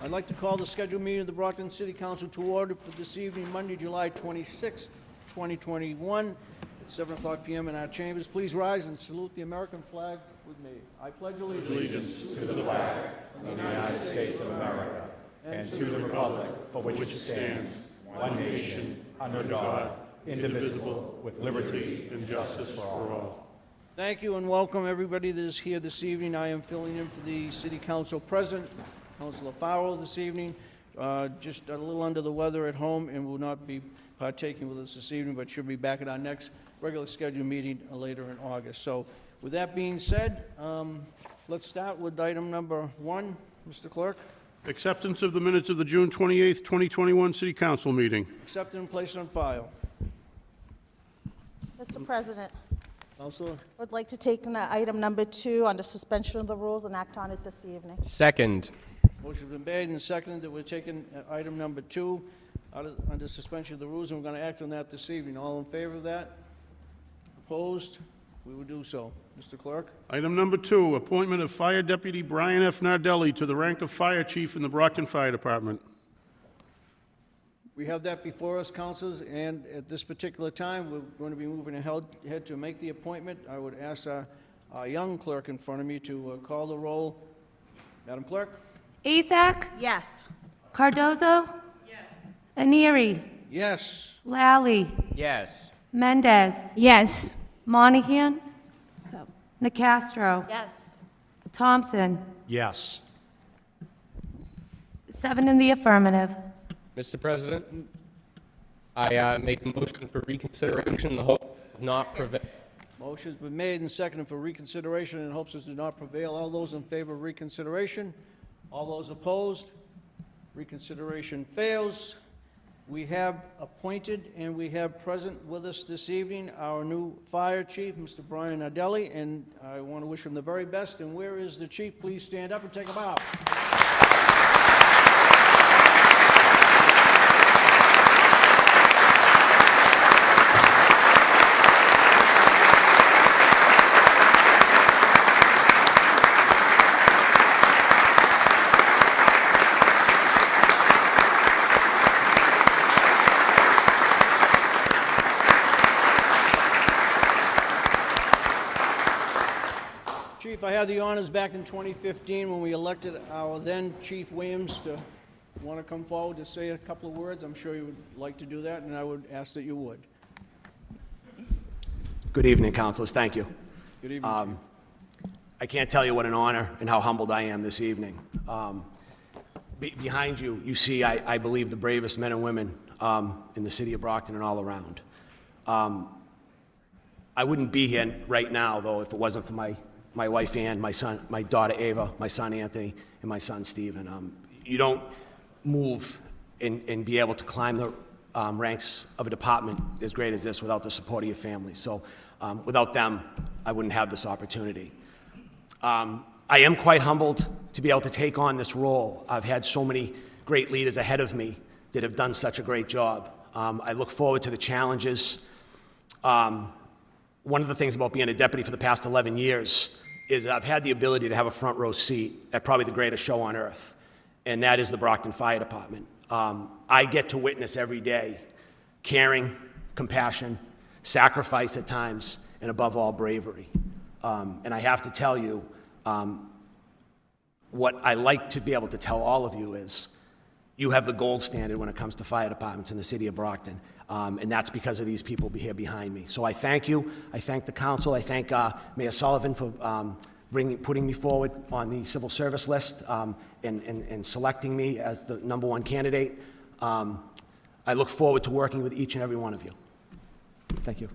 I'd like to call the scheduled meeting of the Brockton City Council to order for this evening, Monday, July 26th, 2021, at 7 o'clock p.m. in our chambers. Please rise and salute the American flag with me. I pledge allegiance To the flag of the United States of America and to the republic for which it stands, one nation, under God, indivisible, with liberty and justice for all. Thank you and welcome everybody that is here this evening. I am filling in for the City Council President, Councilor Farrell, this evening. Just a little under the weather at home and will not be partaking with us this evening, but should be back at our next regular scheduled meeting later in August. So with that being said, let's start with item number 1, Mr. Clerk. Acceptance of the minutes of the June 28th, 2021 City Council meeting. Accepted and placed on file. Mr. President, Councilor? I would like to take item number 2 under suspension of the rules and act on it this evening. Second. Motion's been made and seconded that we're taking item number 2 under suspension of the rules, and we're going to act on that this evening. All in favor of that? Opposed? We will do so. Mr. Clerk? Item number 2, appointment of Fire Deputy Brian F. Nardelli to the rank of Fire Chief in the Brockton Fire Department. We have that before us, councilors, and at this particular time, we're going to be moving ahead to make the appointment. I would ask our young clerk in front of me to call the roll. Madam Clerk? Isaac? Yes. Cardozo? Yes. Aneri? Yes. Lally? Yes. Mendez? Yes. Monahan? Nicastro? Yes. Thompson? Yes. 7 in the affirmative. Mr. President, I make a motion for reconsideration in the hope of not prevail. Motion's been made and seconded for reconsideration in hopes this does not prevail. All those in favor of reconsideration? All those opposed? Reconsideration fails. We have appointed and we have present with us this evening our new fire chief, Mr. Brian Nardelli, and I want to wish him the very best. And where is the chief? Please stand up and take a bow. Chief, I had the honors back in 2015 when we elected our then Chief Williams to want to come forward to say a couple of words. I'm sure you would like to do that, and I would ask that you would. Good evening, councilors. Thank you. Good evening, Chief. I can't tell you what an honor and how humbled I am this evening. Behind you, you see, I believe, the bravest men and women in the city of Brockton and all around. I wouldn't be here right now, though, if it wasn't for my wife Ann, my son, my daughter Ava, my son Anthony, and my son Stephen. You don't move and be able to climb the ranks of a department as great as this without the support of your family. So without them, I wouldn't have this opportunity. I am quite humbled to be able to take on this role. I've had so many great leaders ahead of me that have done such a great job. I look forward to the challenges. One of the things about being a deputy for the past 11 years is I've had the ability to have a front row seat at probably the greatest show on earth, and that is the Brockton Fire Department. I get to witness every day caring, compassion, sacrifice at times, and above all, bravery. And I have to tell you, what I like to be able to tell all of you is you have the gold standard when it comes to fire departments in the city of Brockton. And that's because of these people here behind me. So I thank you. I thank the council. I thank Mayor Sullivan for putting me forward on the civil service list and selecting me as the #1 candidate. I look forward to working with each and every one of you. Thank you.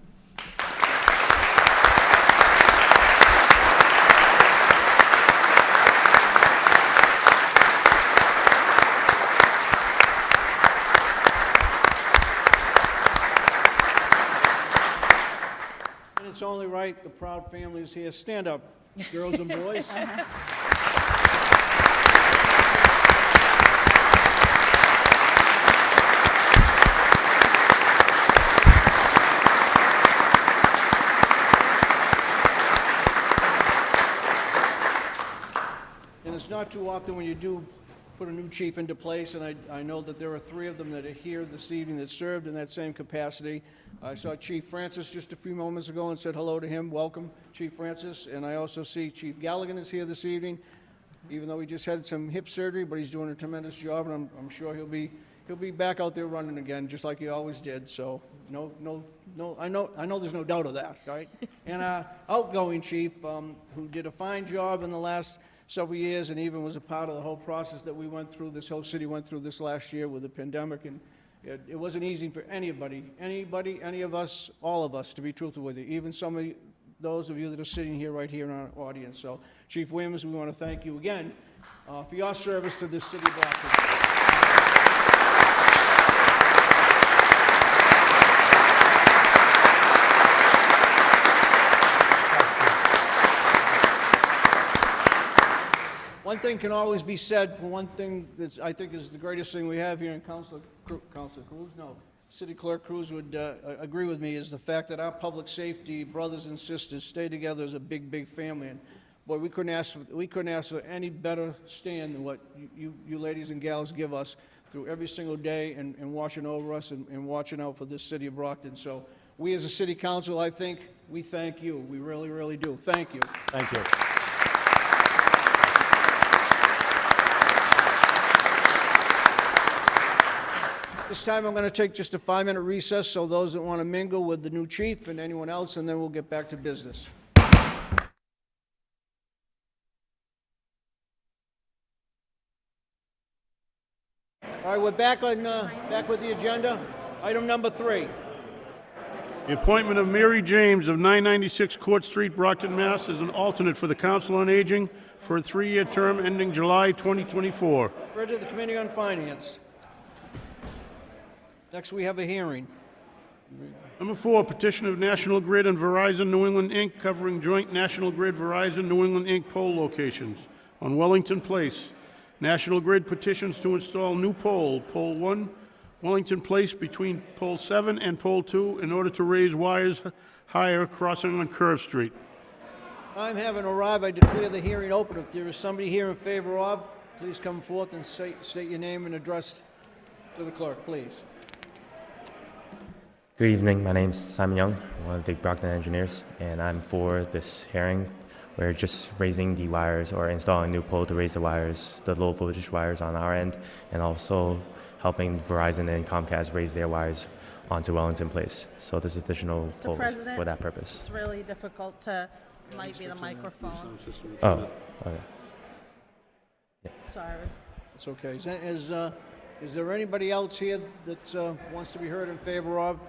It's only right the proud family is here. Stand up, girls and boys. And it's not too often when you do put a new chief into place, and I know that there are 3 of them that are here this evening that served in that same capacity. I saw Chief Francis just a few moments ago and said hello to him. Welcome, Chief Francis. And I also see Chief Galligan is here this evening, even though he just had some hip surgery, but he's doing a tremendous job, and I'm sure he'll be back out there running again, just like he always did. So no, I know there's no doubt of that, right? And outgoing chief, who did a fine job in the last several years, and even was a part of the whole process that we went through, this whole city went through this last year with the pandemic, and it wasn't easy for anybody, any of us, all of us, to be truthful with you, even some of those of you that are sitting here right here in our audience. So, Chief Williams, we want to thank you again for your service to this city of Brockton. One thing can always be said, for one thing that I think is the greatest thing we have here, and Councilor Cruz, no, City Clerk Cruz would agree with me, is the fact that our public safety brothers and sisters stay together as a big, big family. And boy, we couldn't ask for any better stand than what you ladies and gals give us through every single day, and watching over us and watching out for this city of Brockton. So we as a city council, I think, we thank you. We really, really do. Thank you. Thank you. This time, I'm going to take just a 5-minute recess, so those that want to mingle with the new chief and anyone else, and then we'll get back to business. All right, we're back with the agenda. Item number 3. The appointment of Mary James of 996 Court Street, Brockton, Mass. as an alternate for the Council on Aging for a 3-year term ending July 2024. Refer to the Committee on Finance. Next, we have a hearing. Number 4, petition of National Grid and Verizon New England, Inc., covering joint National Grid Verizon New England, Inc. pole locations on Wellington Place. National Grid petitions to install new pole 1, Wellington Place, between pole 7 and pole 2, in order to raise wires higher crossing on Curve Street. Time having arrived, I declare the hearing open. If there is somebody here in favor of, please come forth and state your name and address to the clerk, please. Good evening, my name's Simon Young, I'm one of the Brockton engineers, and I'm for this hearing. We're just raising the wires, or installing a new pole to raise the wires, the low voltage wires on our end, and also helping Verizon and Comcast raise their wires onto Wellington Place. So there's additional poles President, for that purpose. It's really difficult to, might be the microphone. Oh, okay. Sorry. It's okay. Is there anybody else here that wants to be heard in favor of?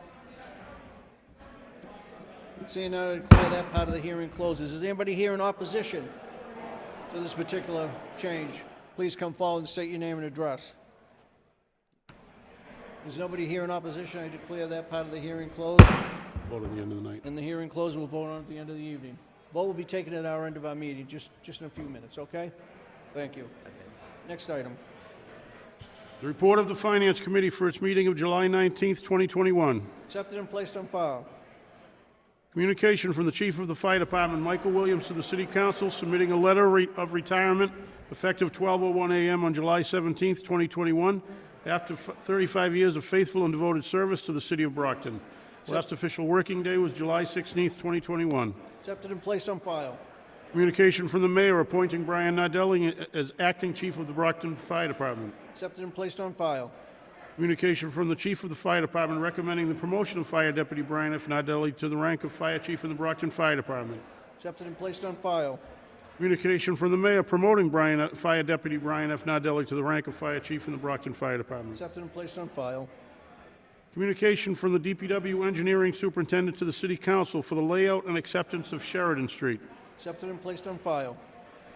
Seeing none, I declare that part of the hearing closes. Is anybody here in opposition to this particular change? Please come forward and state your name and address. There's nobody here in opposition. I declare that part of the hearing closed. Vote at the end of the night. And the hearing closed, and we'll vote on it at the end of the evening. Vote will be taken at our end of our meeting, just in a few minutes, okay? Thank you. Next item. The report of the Finance Committee for its meeting of July 19th, 2021. Accepted and placed on file. Communication from the Chief of the Fire Department, Michael Williams, to the City Council, submitting a letter of retirement effective 12:01 a.m. on July 17th, 2021, after 35 years of faithful and devoted service to the City of Brockton. Last official working day was July 16th, 2021. Accepted and placed on file. Communication from the Mayor appointing Brian Nardelli as Acting Chief of the Brockton Fire Department. Accepted and placed on file. Communication from the Chief of the Fire Department recommending the promotion of Fire Deputy Brian F. Nardelli to the rank of Fire Chief in the Brockton Fire Department. Accepted and placed on file. Communication from the Mayor promoting Fire Deputy Brian F. Nardelli to the rank of Fire Chief in the Brockton Fire Department. Accepted and placed on file. Communication from the DPW Engineering Superintendent to the City Council for the layout and acceptance of Sheridan Street. Accepted and placed on file.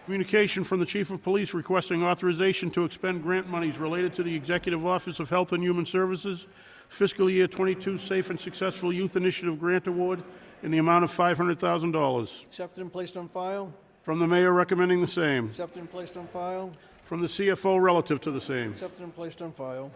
Communication from the Chief of Police requesting authorization to expend grant monies related to the Executive Office of Health and Human Services Fiscal Year 22 Safe and Successful Youth Initiative Grant Award in the amount of $500,000. Accepted and placed on file. From the Mayor recommending the same. Accepted and placed on file. From the CFO relative to the same. Accepted and placed on file.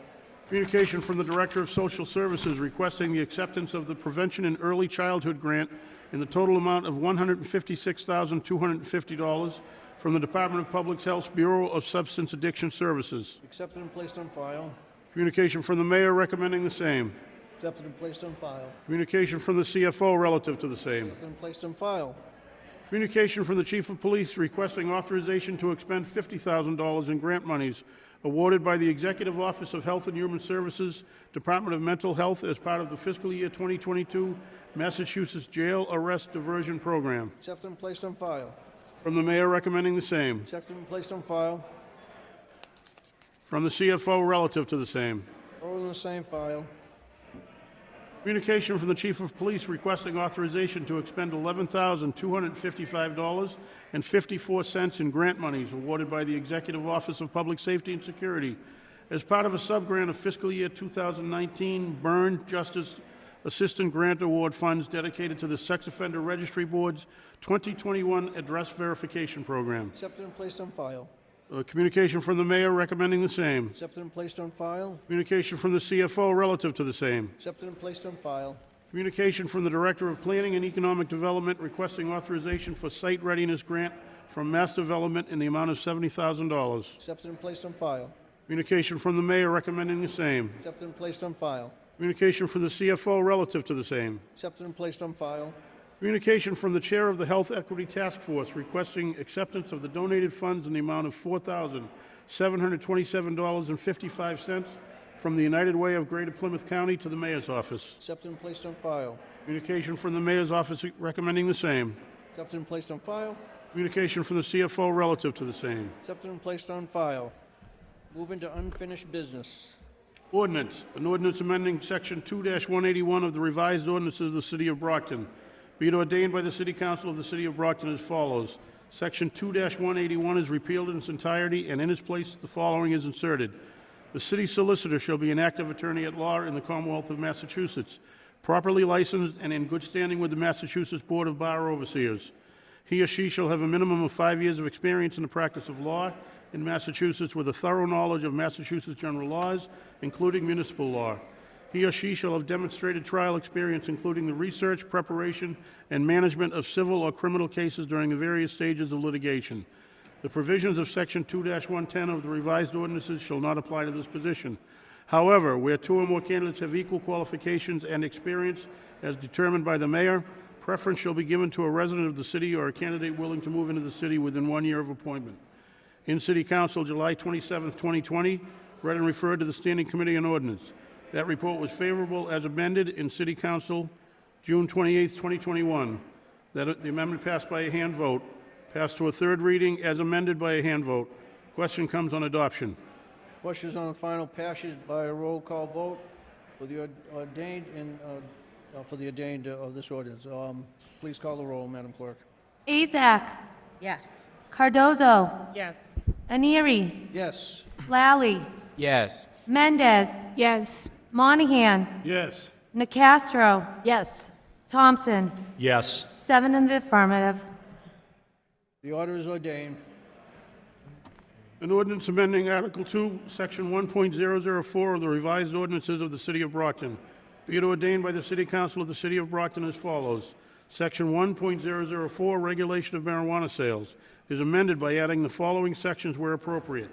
Communication from the Director of Social Services requesting the acceptance of the Prevention and Early Childhood Grant in the total amount of $156,250 from the Department of Public Health's Bureau of Substance Addiction Services. Accepted and placed on file. Communication from the mayor recommending the same. Accepted and placed on file. Communication from the CFO relative to the same. Accepted and placed on file. Communication from the Chief of Police requesting authorization to expend $50,000 in grant monies awarded by the Executive Office of Health and Human Services, Department of Mental Health as part of the fiscal year 2022 Massachusetts Jail Arrest Diversion Program. Accepted and placed on file. From the mayor recommending the same. Accepted and placed on file. From the CFO relative to the same. All in the same file. Communication from the Chief of Police requesting authorization to expend $11,255.54 in grant monies awarded by the Executive Office of Public Safety and Security as part of a sub-grant of fiscal year 2019 Burn Justice Assistant Grant Award funds dedicated to the Sex Offender Registry Board's 2021 Address Verification Program. Accepted and placed on file. Communication from the mayor recommending the same. Accepted and placed on file. Communication from the CFO relative to the same. Accepted and placed on file. Communication from the Director of Planning and Economic Development requesting authorization for site readiness grant from Mass Development in the amount of $70,000. Accepted and placed on file. Communication from the mayor recommending the same. Accepted and placed on file. Communication from the CFO relative to the same. Accepted and placed on file. Communication from the Chair of the Health Equity Task Force requesting acceptance of the donated funds in the amount of $4,727.55 from the United Way of Greater Plymouth County to the Mayor's office. Accepted and placed on file. Communication from the Mayor's office recommending the same. Accepted and placed on file. Communication from the CFO relative to the same. Accepted and placed on file. Moving to unfinished business. Ordinance, an ordinance amending Section 2-181 of the revised ordinances of the City of Brockton. Be it ordained by the City Council of the City of Brockton as follows. Section 2-181 is repealed in its entirety, and in its place the following is inserted. The city solicitor shall be an active attorney at law in the Commonwealth of Massachusetts, properly licensed and in good standing with the Massachusetts Board of Bar Overseers. He or she shall have a minimum of 5 years of experience in the practice of law in Massachusetts with a thorough knowledge of Massachusetts general laws, including municipal law. He or she shall have demonstrated trial experience, including the research, preparation, and management of civil or criminal cases during the various stages of litigation. The provisions of Section 2-110 of the revised ordinances shall not apply to this position. However, where two or more candidates have equal qualifications and experience as determined by the mayor, preference shall be given to a resident of the city or a candidate willing to move into the city within 1 year of appointment. In City Council, July 27, 2020, read and referred to the Standing Committee on Ordinance. That report was favorable as amended in City Council, June 28, 2021. That the amendment passed by a hand vote. Passed to a third reading as amended by a hand vote. Question comes on adoption. Questions on the final passage by a roll call vote for the ordained of this ordinance. Please call the roll, Madam Clerk. Azak. Yes. Cardozo. Yes. Aneri. Yes. Lally. Yes. Mendez. Yes. Monahan. Yes. Nacastro. Yes. Thompson. Yes. 7 in the affirmative. The order is ordained. An ordinance amending Article 2, Section 1.004 of the revised ordinances of the City of Brockton. Be it ordained by the City Council of the City of Brockton as follows. Section 1.004, Regulation of Marijuana Sales, is amended by adding the following sections where appropriate.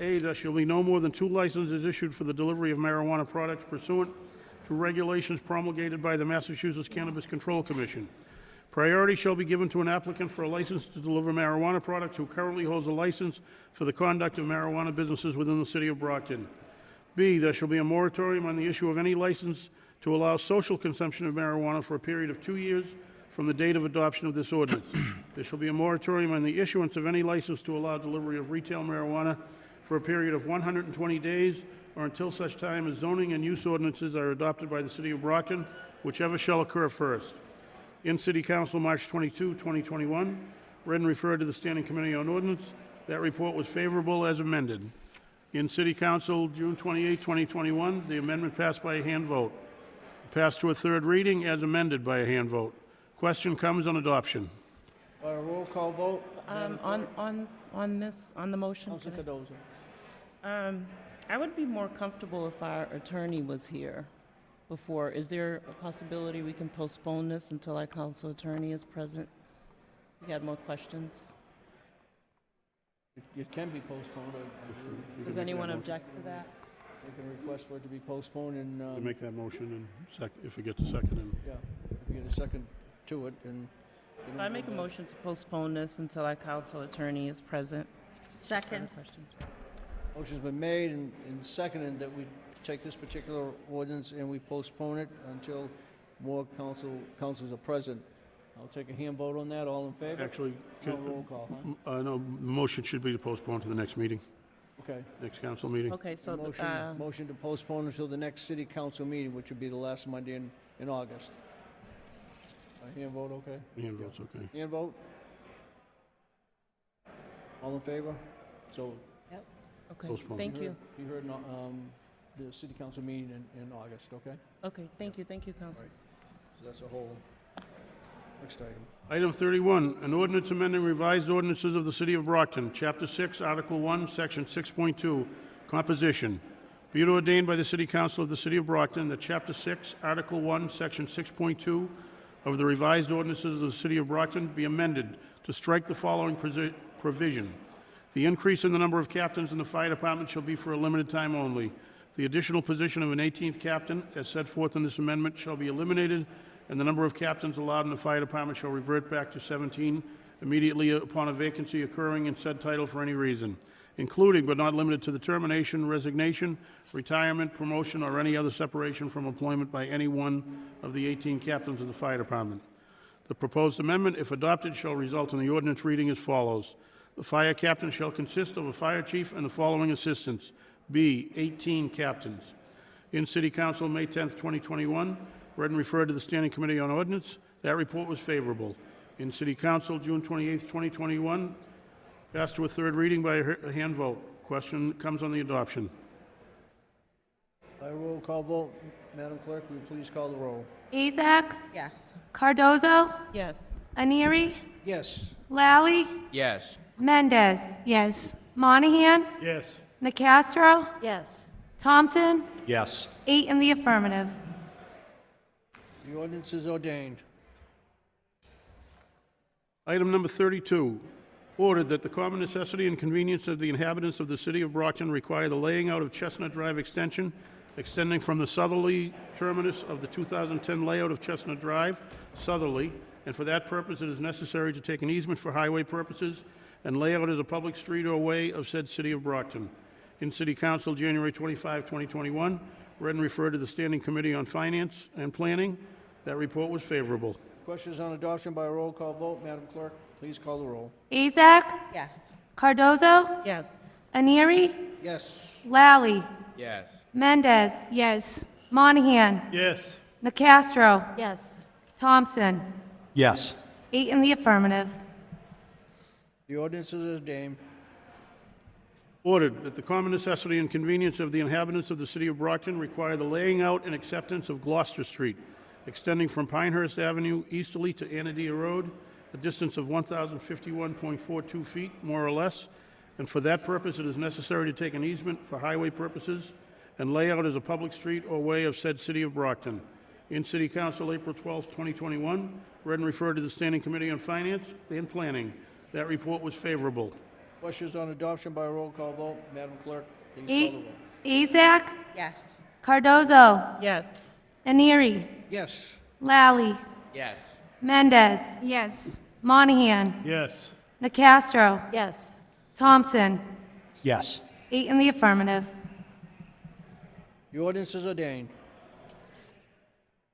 A, there shall be no more than 2 licenses issued for the delivery of marijuana products pursuant to regulations promulgated by the Massachusetts Cannabis Control Commission. Priority shall be given to an applicant for a license to deliver marijuana products who currently holds a license for the conduct of marijuana businesses within the City of Brockton. B, there shall be a moratorium on the issue of any license to allow social consumption of marijuana for a period of 2 years from the date of adoption of this ordinance. There shall be a moratorium on the issuance of any license to allow delivery of retail marijuana for a period of 120 days or until such time as zoning and use ordinances are adopted by the City of Brockton, whichever shall occur first. In City Council, March 22, 2021, read and referred to the Standing Committee on Ordinance. That report was favorable as amended. In City Council, June 28, 2021, the amendment passed by a hand vote. Passed to a third reading as amended by a hand vote. Question comes on adoption. By a roll call vote. On the motion. Council Cardozo. I would be more comfortable if our attorney was here before. Is there a possibility we can postpone this until our council attorney is present? We had more questions. it can be postponed. Does anyone object to that? I can request for it to be postponed and, To make that motion and if it gets a second. And yeah, if we get a second to it and. I make a motion to postpone this until our council attorney is present. Second. Other questions? Motion's been made and seconded that we take this particular ordinance and we postpone it until more councils are present. I'll take a hand vote on that. All in favor? Actually, No roll call, huh? no, the motion should be to postpone to the next meeting, Okay. next council meeting. Okay, so, Motion to postpone until the next city council meeting, which would be the last Monday in August. A hand vote, okay? Hand vote's okay. Hand vote? All in favor? So okay, Postpone. thank you. you heard the city council meeting in August, okay? Okay, thank you, council. So that's a whole, next item. Item 31, an ordinance amending revised ordinances of the City of Brockton, Chapter 6, Article 1, Section 6.2, Composition. Be it ordained by the City Council of the City of Brockton that Chapter 6, Article 1, Section 6.2 of the revised ordinances of the City of Brockton be amended to strike the following provision. The increase in the number of captains in the fire department shall be for a limited time only. The additional position of an 18th captain, as set forth in this amendment, shall be eliminated, and the number of captains allowed in the fire department shall revert back to 17 immediately upon a vacancy occurring in said title for any reason, including but not limited to the termination, resignation, retirement, promotion, or any other separation from employment by any one of the 18 captains of the fire department. The proposed amendment, if adopted, shall result in the ordinance reading as follows. The fire captain shall consist of a fire chief and the following assistants. B, 18 captains. In City Council, May 10th, 2021, read and referred to the Standing Committee on Ordinance. That report was favorable. In City Council, June 28th, 2021, passed to a third reading by a hand vote. Question comes on the adoption. By roll call vote, Madam Clerk, will you please call the roll? Azak, Yes. Cardozo, Yes. Aneri, Yes. Lally, Yes. Mendez. Yes. Monahan, Yes. Nicastro, Yes. Thompson, Yes. 8 in the affirmative. The ordinance is ordained. Item number 32, ordered that the common necessity and convenience of the inhabitants of the City of Brockton require the laying out of Chestnut Drive extension extending from the southerly terminus of the 2010 layout of Chestnut Drive, southerly, and for that purpose it is necessary to take an easement for highway purposes and lay out as a public street or way of said City of Brockton. In City Council, January 25, 2021, read and referred to the Standing Committee on Finance and Planning. That report was favorable. Questions on adoption by roll call vote, Madam Clerk, please call the roll. Azak, Yes. Cardozo, Yes. Aneri, Yes. Lally, Yes. Mendez. Yes. Monahan, Yes. Nicastro, Yes. Thompson, Yes. 8 in the affirmative. The ordinance is ordained. Ordered that the common necessity and convenience of the inhabitants of the City of Brockton require the laying out and acceptance of Gloucester Street, extending from Pinehurst Avenue easterly to Anadia Road, a distance of 1,051.42 feet, more or less, and for that purpose it is necessary to take an easement for highway purposes and lay out as a public street or way of said City of Brockton. In City Council, April 12, 2021, read and referred to the Standing Committee on Finance and Planning. That report was favorable. Questions on adoption by roll call vote, Madam Clerk, please call the roll. Azak, Yes. Cardozo, Yes. Aneri, Yes. Lally, Yes. Mendez. Yes. Monahan, Yes. Nicastro, Yes. Thompson, Yes. 8 in the affirmative. The ordinance is ordained.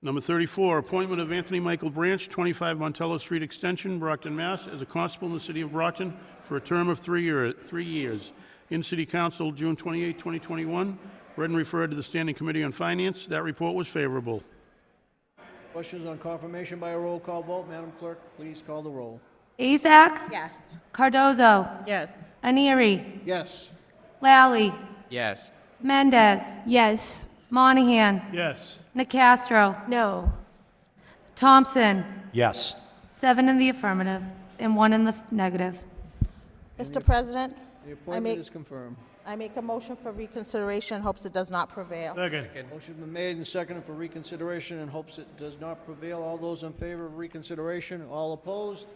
Number 34, appointment of Anthony Michael Branch, 25 Montello Street Extension, Brockton, Mass., as a constable in the City of Brockton for a term of 3 years. In City Council, June 28, 2021, read and referred to the Standing Committee on Finance. That report was favorable. Questions on confirmation by a roll call vote, Madam Clerk, please call the roll. Azak, Yes. Cardozo, Yes. Aneri, Yes. Lally, Yes. Mendez. Yes. Monahan, Yes. Nicastro, No. Thompson, Yes. 7 in the affirmative and 1 in the negative. Mr. President, The appointment make- is confirmed. I make a motion for reconsideration, hopes it does not prevail. Second. Motion's been made and seconded for reconsideration and hopes it does not prevail. All those in favor of reconsideration, all opposed?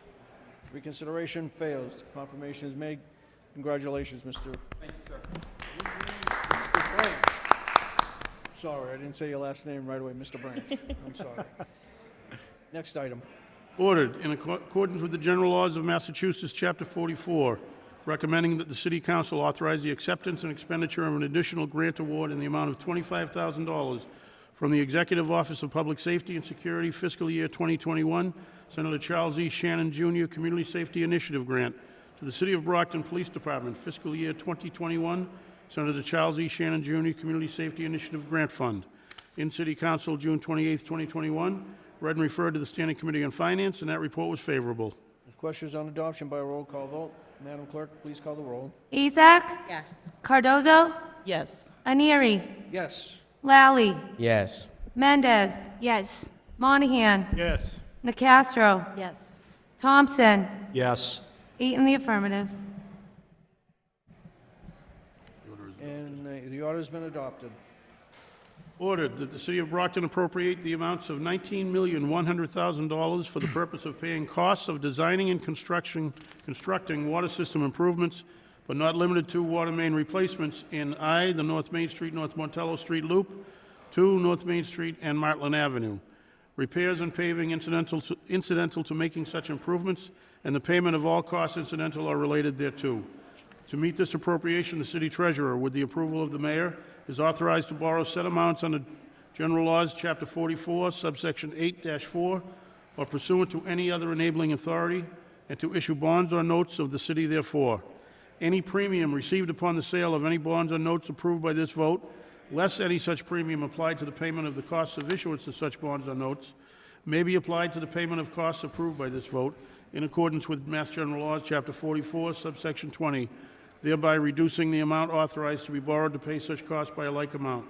Reconsideration fails. Confirmation is made. Congratulations, Mr. Thank you, sir. Mr. Branch. Sorry, I didn't say your last name right away, Mr. Branch. I'm sorry. Next item. Ordered, in accordance with the general laws of Massachusetts, Chapter 44, recommending that the City Council authorize the acceptance and expenditure of an additional grant award in the amount of $25,000 from the Executive Office of Public Safety and Security Fiscal Year 2021, Senator Charles E. Shannon Jr. Community Safety Initiative Grant, to the City of Brockton Police Department Fiscal Year 2021, Senator Charles E. Shannon Jr. Community Safety Initiative Grant Fund. In City Council, June 28, 2021, read and referred to the Standing Committee on Finance, and that report was favorable. Questions on adoption by roll call vote? Madam Clerk, please call the roll. Ezak? Yes. Cardozo? Yes. Anieri? Yes. Lally? Yes. Mendez? Yes. Monahan? Yes. Nacastro? Yes. Thompson? Yes. 8 in the affirmative. And the order's been adopted. Ordered that the City of Brockton appropriate the amounts of $19,100,000 for the purpose of paying costs of designing and constructing water system improvements, but not limited to water main replacements in I, the North Main Street, North Montello Street Loop, 2, North Main Street, and Martland Avenue. Repairs and paving incidental to making such improvements, and the payment of all costs incidental or related thereto. To meet this appropriation, the City Treasurer, with the approval of the Mayor, is authorized to borrow said amounts under General Laws, Chapter 44, subsection 8-4, or pursuant to any other enabling authority, and to issue bonds or notes of the city therefore. Any premium received upon the sale of any bonds or notes approved by this vote, less any such premium applied to the payment of the costs of issuance of such bonds or notes, may be applied to the payment of costs approved by this vote in accordance with Mass General Laws, Chapter 44, subsection 20, thereby reducing the amount authorized to be borrowed to pay such costs by a like amount.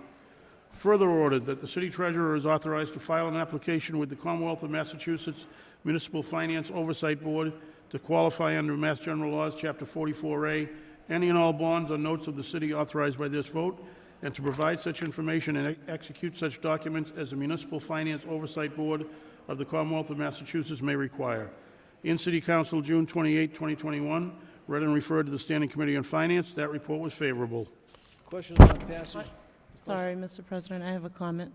Further ordered that the City Treasurer is authorized to file an application with the Commonwealth of Massachusetts Municipal Finance Oversight Board to qualify under Mass General Laws, Chapter 44A, any and all bonds or notes of the city authorized by this vote, and to provide such information and execute such documents as the Municipal Finance Oversight Board of the Commonwealth of Massachusetts may require. In City Council, June 28, 2021, read and referred to the Standing Committee on Finance. That report was favorable. Questions on passage? Sorry, Mr. President, I have a comment.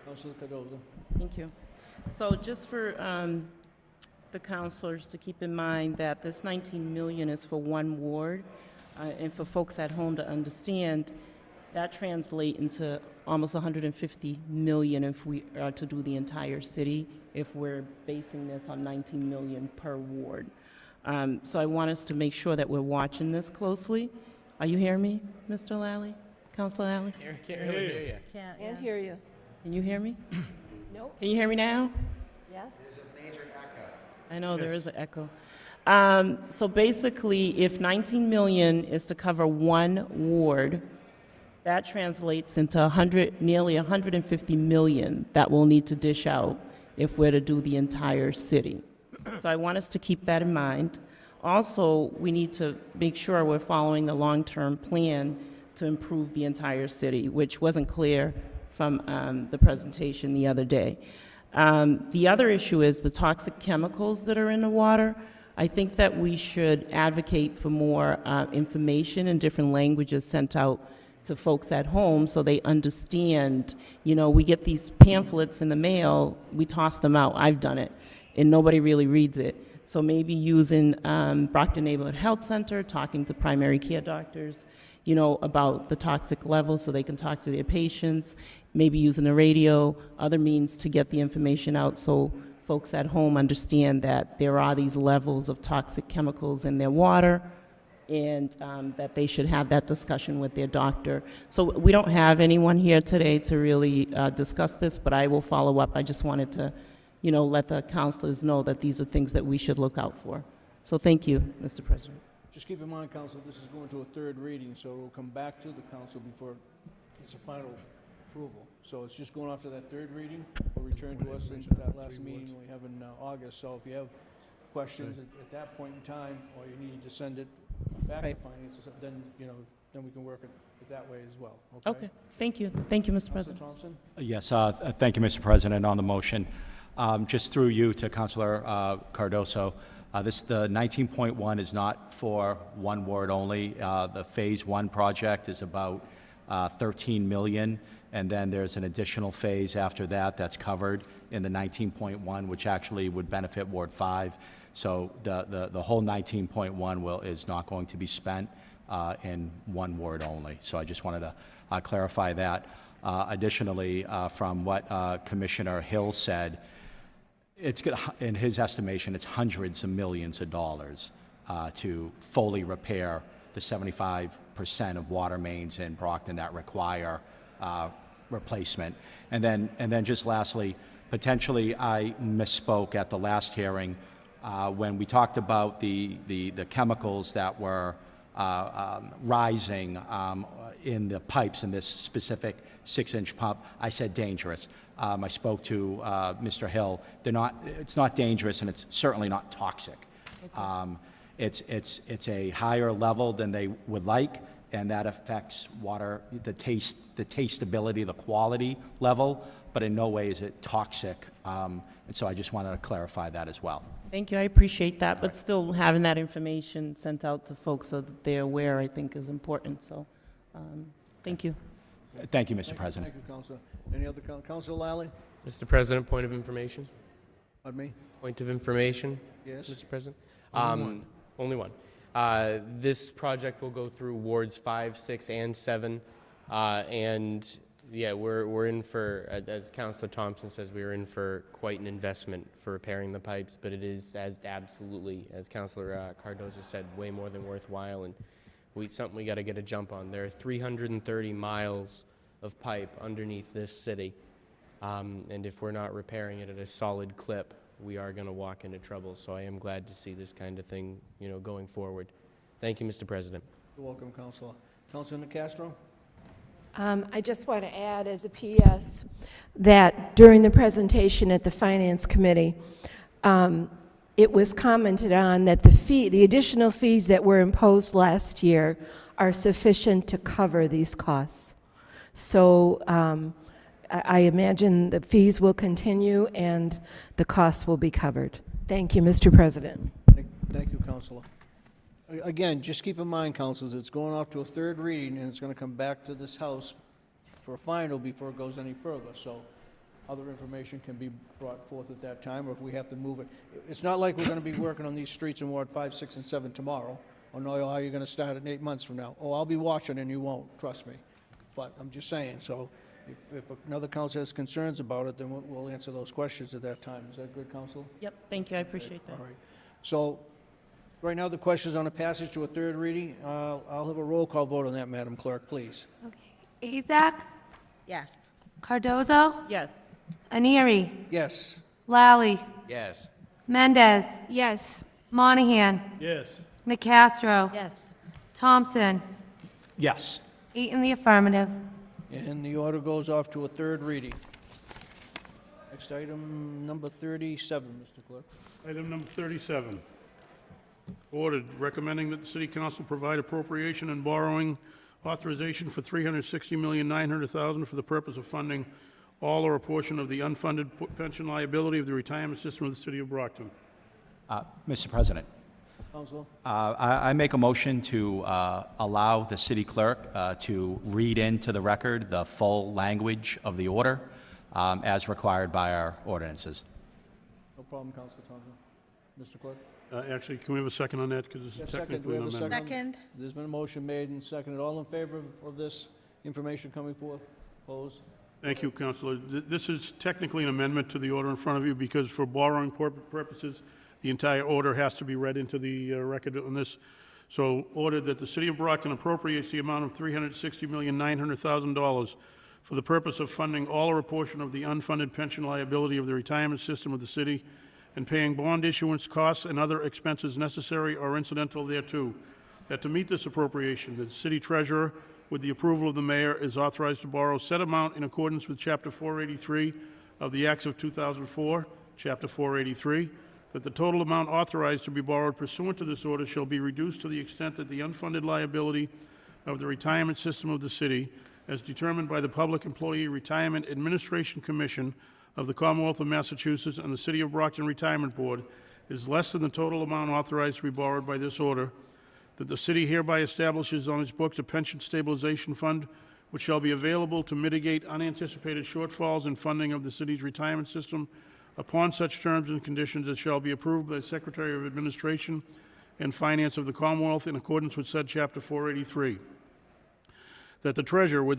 Councilor Cardozo. Thank you. So just for the counselors to keep in mind that this 19 million is for one ward, and for folks at home to understand, that translates into almost 150 million if we are to do the entire city, if we're basing this on 19 million per ward. So I want us to make sure that we're watching this closely. Are you hearing me, Mr. Lally? Councilor Lally? Can't really hear you. Can't hear you. Can you hear me? Nope. Can you hear me now? Yes? I know there is an echo. So basically, if 19 million is to cover one ward, that translates into nearly 150 million that we'll need to dish out if we're to do the entire city. So I want us to keep that in mind. Also, we need to make sure we're following the long-term plan to improve the entire city, which wasn't clear from the presentation the other day. The other issue is the toxic chemicals that are in the water. I think that we should advocate for more information in different languages sent out to folks at home so they understand. You know, we get these pamphlets in the mail, we toss them out. I've done it, and nobody really reads it. So maybe using Brockton Neighborhood Health Center, talking to primary care doctors, you know, about the toxic levels so they can talk to their patients, maybe using the radio, other means to get the information out so folks at home understand that there are these levels of toxic chemicals in their water, and that they should have that discussion with their doctor. So we don't have anyone here today to really discuss this, but I will follow up. I just wanted to, you know, let the counselors know that these are things that we should look out for. So thank you, Mr. President. Just keep in mind, Council, this is going to a third reading, so it will come back to the Council before it's a final approval. So it's just going after that third reading, or return to us in that last meeting we have in August. So if you have questions at that point in time, or you need to send it back to finance, then, you know, then we can work it that way as well. Okay, thank you. Thank you, Mr. Councilor President. Thompson? Yes, thank you, Mr. President. On the motion, just through you to Councilor Cardoso, The 19.1 is not for one ward only. The Phase 1 project is about 13 million, and then there's an additional phase after that that's covered in the 19.1, which actually would benefit Ward 5. So the whole 19.1 is not going to be spent in one ward only. So I just wanted to clarify that. Additionally, from what Commissioner Hill said, in his estimation, it's hundreds of millions of dollars to fully repair the 75% of water mains in Brockton that require replacement. And then just lastly, potentially I misspoke at the last hearing when we talked about the chemicals that were rising in the pipes in this specific 6-inch pump. I said dangerous. I spoke to Mr. Hill. It's not dangerous, and it's certainly not toxic. It's a higher level than they would like, and that affects water, the tasteability, the quality level, but in no way is it toxic. And so I just wanted to clarify that as well. Thank you, I appreciate that, but still having that information sent out to folks so that they're aware, I think, is important, so, thank you. Thank you, Mr. President. Thank you, Counselor. Any other, Counselor Lally? Mr. President, point of information? Pardon me? Point of information, Yes? Mr. President? Only one. Only one. This project will go through wards 5, 6, and 7, and yeah, we're in for, as Councilor Thompson says, we are in for quite an investment for repairing the pipes, but it is absolutely, as Councilor Cardoza said, way more than worthwhile, and something we got to get a jump on. There are 330 miles of pipe underneath this city, and if we're not repairing it at a solid clip, we are going to walk into trouble. So I am glad to see this kind of thing, going forward. Thank you, Mr. President. You're welcome, Counselor. Counselor Nicastro? I just want to add as a PS that during the presentation at the Finance Committee, it was commented on that the additional fees that were imposed last year are sufficient to cover these costs. So I imagine the fees will continue and the costs will be covered. Thank you, Mr. President. Thank you, Counselor. Again, just keep in mind, Councilors, it's going off to a third reading, and it's going to come back to this House for a final before it goes any further. So other information can be brought forth at that time, or if we have to move it. It's not like we're going to be working on these streets in Ward 5, 6, and 7 tomorrow, or know how you're going to start in 8 months from now. Oh, I'll be watching and you won't, trust me. But I'm just saying, so if another council has concerns about it, then we'll answer those questions at that time. Is that good, Council? Yep, thank you, I appreciate that. All right. So right now, the question is on a passage to a third reading. I'll have a roll call vote on that, Madam Clerk, please. Okay. Azak? Yes. Cardozo? Yes. Aneri? Yes. Lally? Yes. Mendez? Yes. Monahan? Yes. Nicastro? Yes. Thompson? Yes. 8 in the affirmative. And the order goes off to a third reading. Next item, number 37, Mr. Clerk. Item number 37. Ordered recommending that the City Council provide appropriation and borrowing authorization for $360,900,000 for the purpose of funding all or a portion of the unfunded pension liability of the retirement system of the City of Brockton. Mr. President, Councilor? I make a motion to allow the city clerk to read into the record the full language of the order as required by our ordinances. No problem, Councilor Thompson. Mr. Clerk? Actually, can we have a second on that? Because this Yes, is second. Do technically we an have a amendment. Second. There's been a motion made and seconded. All in favor of this information coming forth? Opposed? Thank you, Councilor. This is technically an amendment to the order in front of you because for borrowing purposes, the entire order has to be read into the record on this. So ordered that the City of Brockton appropriates the amount of $360,900,000 for the purpose of funding all or a portion of the unfunded pension liability of the retirement system of the city and paying bond issuance costs and other expenses necessary or incidental thereto. That to meet this appropriation, the city treasurer, with the approval of the mayor, is authorized to borrow said amount in accordance with Chapter 483 of the Acts of 2004, Chapter 483, that the total amount authorized to be borrowed pursuant to this order shall be reduced to the extent that the unfunded liability of the retirement system of the city, as determined by the Public Employee Retirement Administration Commission of the Commonwealth of Massachusetts and the City of Brockton Retirement Board, is less than the total amount authorized to be borrowed by this order, that the city hereby establishes on its books a pension stabilization fund which shall be available to mitigate unanticipated shortfalls in funding of the city's retirement system upon such terms and conditions as shall be approved by the Secretary of Administration and Finance of the Commonwealth in accordance with said Chapter 483. That the treasurer, with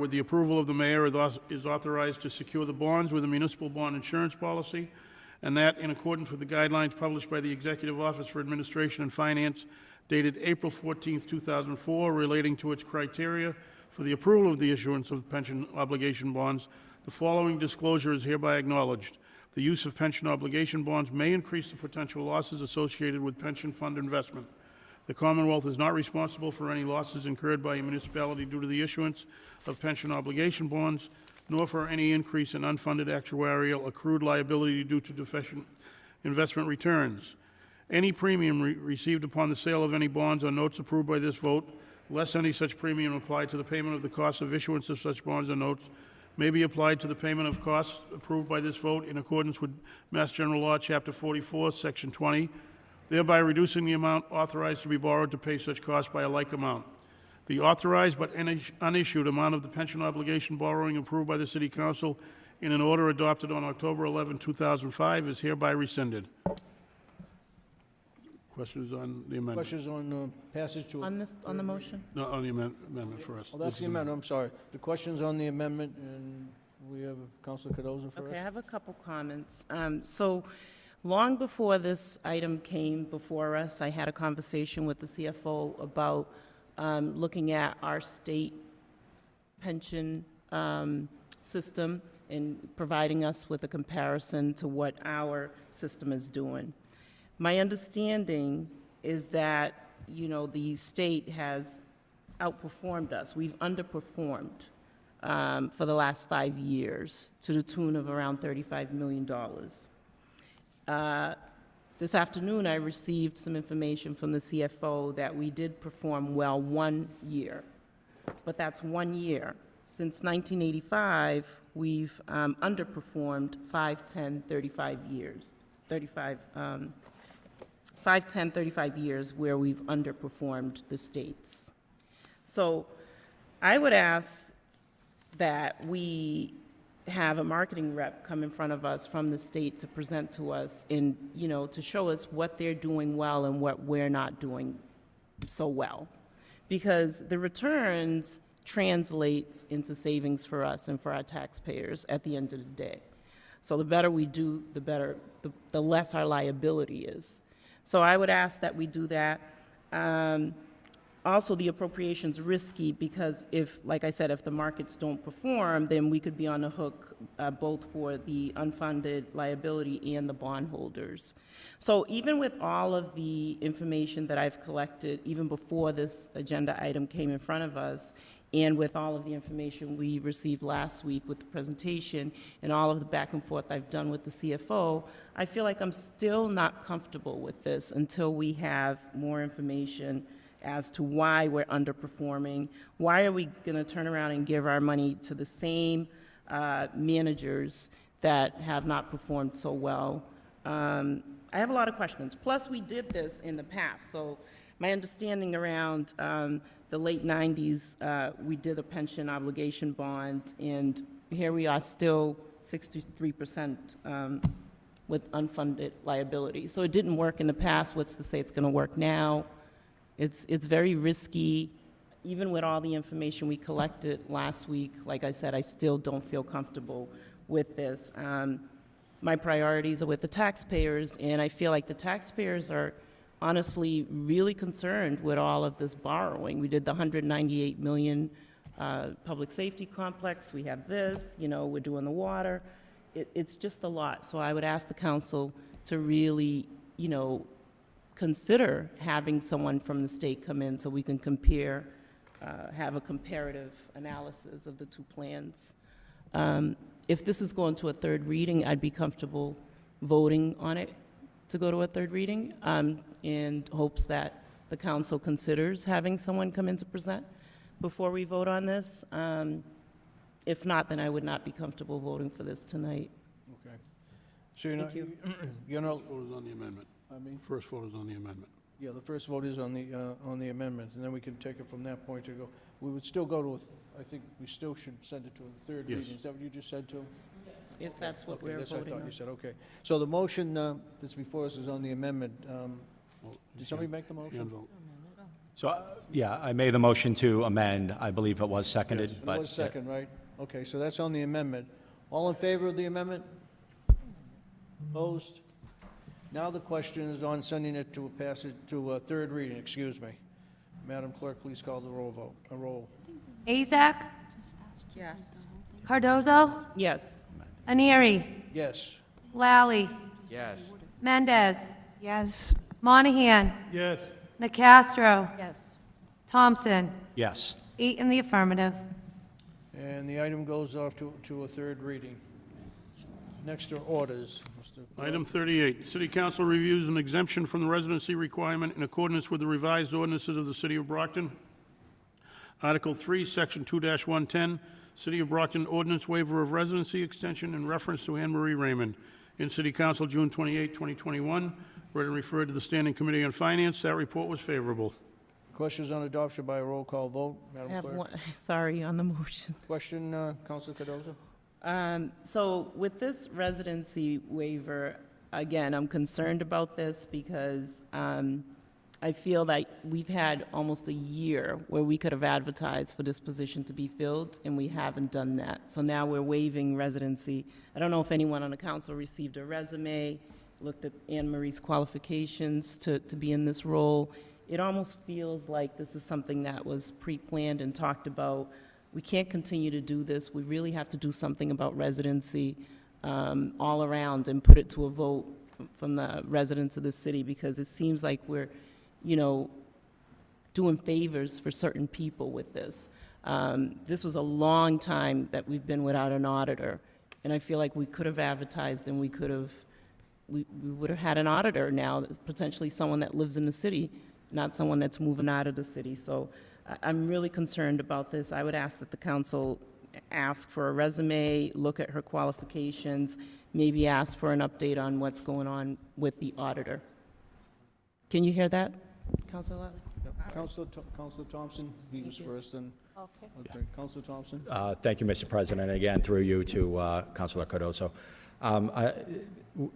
the approval of the mayor, is authorized to secure the bonds with a municipal bond insurance policy, and that, in accordance with the guidelines published by the Executive Office for Administration and Finance, dated April 14, 2004, relating to its criteria for the approval of the issuance of pension obligation bonds, the following disclosure is hereby acknowledged. The use of pension obligation bonds may increase the potential losses associated with pension fund investment. The Commonwealth is not responsible for any losses incurred by a municipality due to the issuance of pension obligation bonds, nor for any increase in unfunded actuarial accrued liability due to deficient investment returns. Any premium received upon the sale of any bonds or notes approved by this vote, less any such premium applied to the payment of the cost of issuance of such bonds or notes, may be applied to the payment of costs approved by this vote in accordance with Mass General Law, Chapter 44, Section 20, thereby reducing the amount authorized to be borrowed to pay such costs by a like amount. The authorized but unissued amount of the pension obligation borrowing approved by the City Council in an order adopted on October 11, 2005 is hereby rescinded. Questions on the amendment? Questions on passage to... On this, on the motion? No, on the amendment first. Oh, that's the amendment, I'm sorry. The questions on the amendment, and we have Councilor Cardoza first. Okay, I have a couple comments. So, long before this item came before us, I had a conversation with the CFO about looking at our state pension system and providing us with a comparison to what our system is doing. My understanding is that, you know, the state has outperformed us. We've underperformed for the last 5 years to the tune of around $35 million. This afternoon, I received some information from the CFO that we did perform well 1 year, but that's 1 year. Since 1985, we've underperformed 5, 10, 35 years, 5, 10, 35 years where we've underperformed the states. So I would ask that we have a marketing rep come in front of us from the state to present to us and, you know, to show us what they're doing well and what we're not doing so well. Because the returns translates into savings for us and for our taxpayers at the end of the day. So the better we do, the better, the less our liability is. So I would ask that we do that. Also, the appropriation's risky because if, like I said, if the markets don't perform, then we could be on the hook both for the unfunded liability and the bondholders. So even with all of the information that I've collected, even before this agenda item came in front of us, and with all of the information we received last week with the presentation and all of the back and forth I've done with the CFO, I feel like I'm still not comfortable with this until we have more information as to why we're underperforming. Why are we going to turn around and give our money to the same managers that have not performed so well? I have a lot of questions. Plus, we did this in the past. So my understanding around the late 90s, we did a pension obligation bond, and here we are still 63% with unfunded liability. So it didn't work in the past. What's to say it's going to work now? It's very risky. Even with all the information we collected last week, like I said, I still don't feel comfortable with this. My priorities are with the taxpayers, and I feel like the taxpayers are honestly really concerned with all of this borrowing. We did the $198 million public safety complex. We have this, you know, we're doing the water. It's just a lot. So I would ask the council to really, you know, consider having someone from the state come in so we can compare, have a comparative analysis of the two plans. If this is going to a third reading, I'd be comfortable voting on it to go to a third reading, in hopes that the council considers having someone come in to present before we vote on this. If not, then I would not be comfortable voting for this tonight. Okay. So you're not, Thank you. you're not, Vote is on the amendment. I mean, First vote is on the amendment. yeah, the first vote is on the amendment, and then we can take it from that point to go. We would still go to, I think we still should send it to a third Yes. reading. Is that what you just said, too? If that's what Okay, we're that's what I voting thought on. you said, okay. So the motion that's before us is on the amendment. Well, Did somebody make the Hand motion? vote. So, yeah, I made the motion to amend. I believe it was seconded, It but... was second, right? Okay, so that's on the amendment. All in favor of the amendment? Opposed? Now the question is on sending it to a passage, to a third reading, excuse me. Madam Clerk, please call the roll. Azak? Yes. Cardozo? Yes. Anieri? Yes. Lally? Yes. Mendez? Yes. Monahan? Yes. Nacastro? Yes. Thompson? Yes. 8 in the affirmative. And the item goes off to a third reading. Next are orders. Mr. Clerk. Item 38, City Council reviews an exemption from the residency requirement in accordance with the revised ordinances of the City of Brockton. Article 3, Section 2-110, City of Brockton Ordinance Waiver of Residency Extension in reference to Anne Marie Raymond. In City Council, June 28, 2021. Read and referred to the Standing Committee on Finance. That report was favorable. Questions on adoption by a roll call vote, I Madam have Clerk? one, sorry, on the motion. Question, Counsel Cardozo? So with this residency waiver, again, I'm concerned about this because I feel like we've had almost a year where we could have advertised for this position to be filled, and we haven't done that. So now we're waiving residency. I don't know if anyone on the council received a resume, looked at Anne Marie's qualifications to be in this role. It almost feels like this is something that was pre-planned and talked about. We can't continue to do this. We really have to do something about residency all around and put it to a vote from the residents of the city, because it seems like we're, doing favors for certain people with this. This was a long time that we've been without an auditor, and I feel like we could have advertised and we would have had an auditor now, potentially someone that lives in the city, not someone that's moving out of the city. So I'm really concerned about this. I would ask that the council ask for a resume, look at her qualifications, maybe ask for an update on what's going on with the auditor. Can you hear that, Councilor Lally? Counsel Thompson, he was first, and, okay, Counsel Thompson? Thank you, Mr. President, and again, through you to Councilor Cardoso.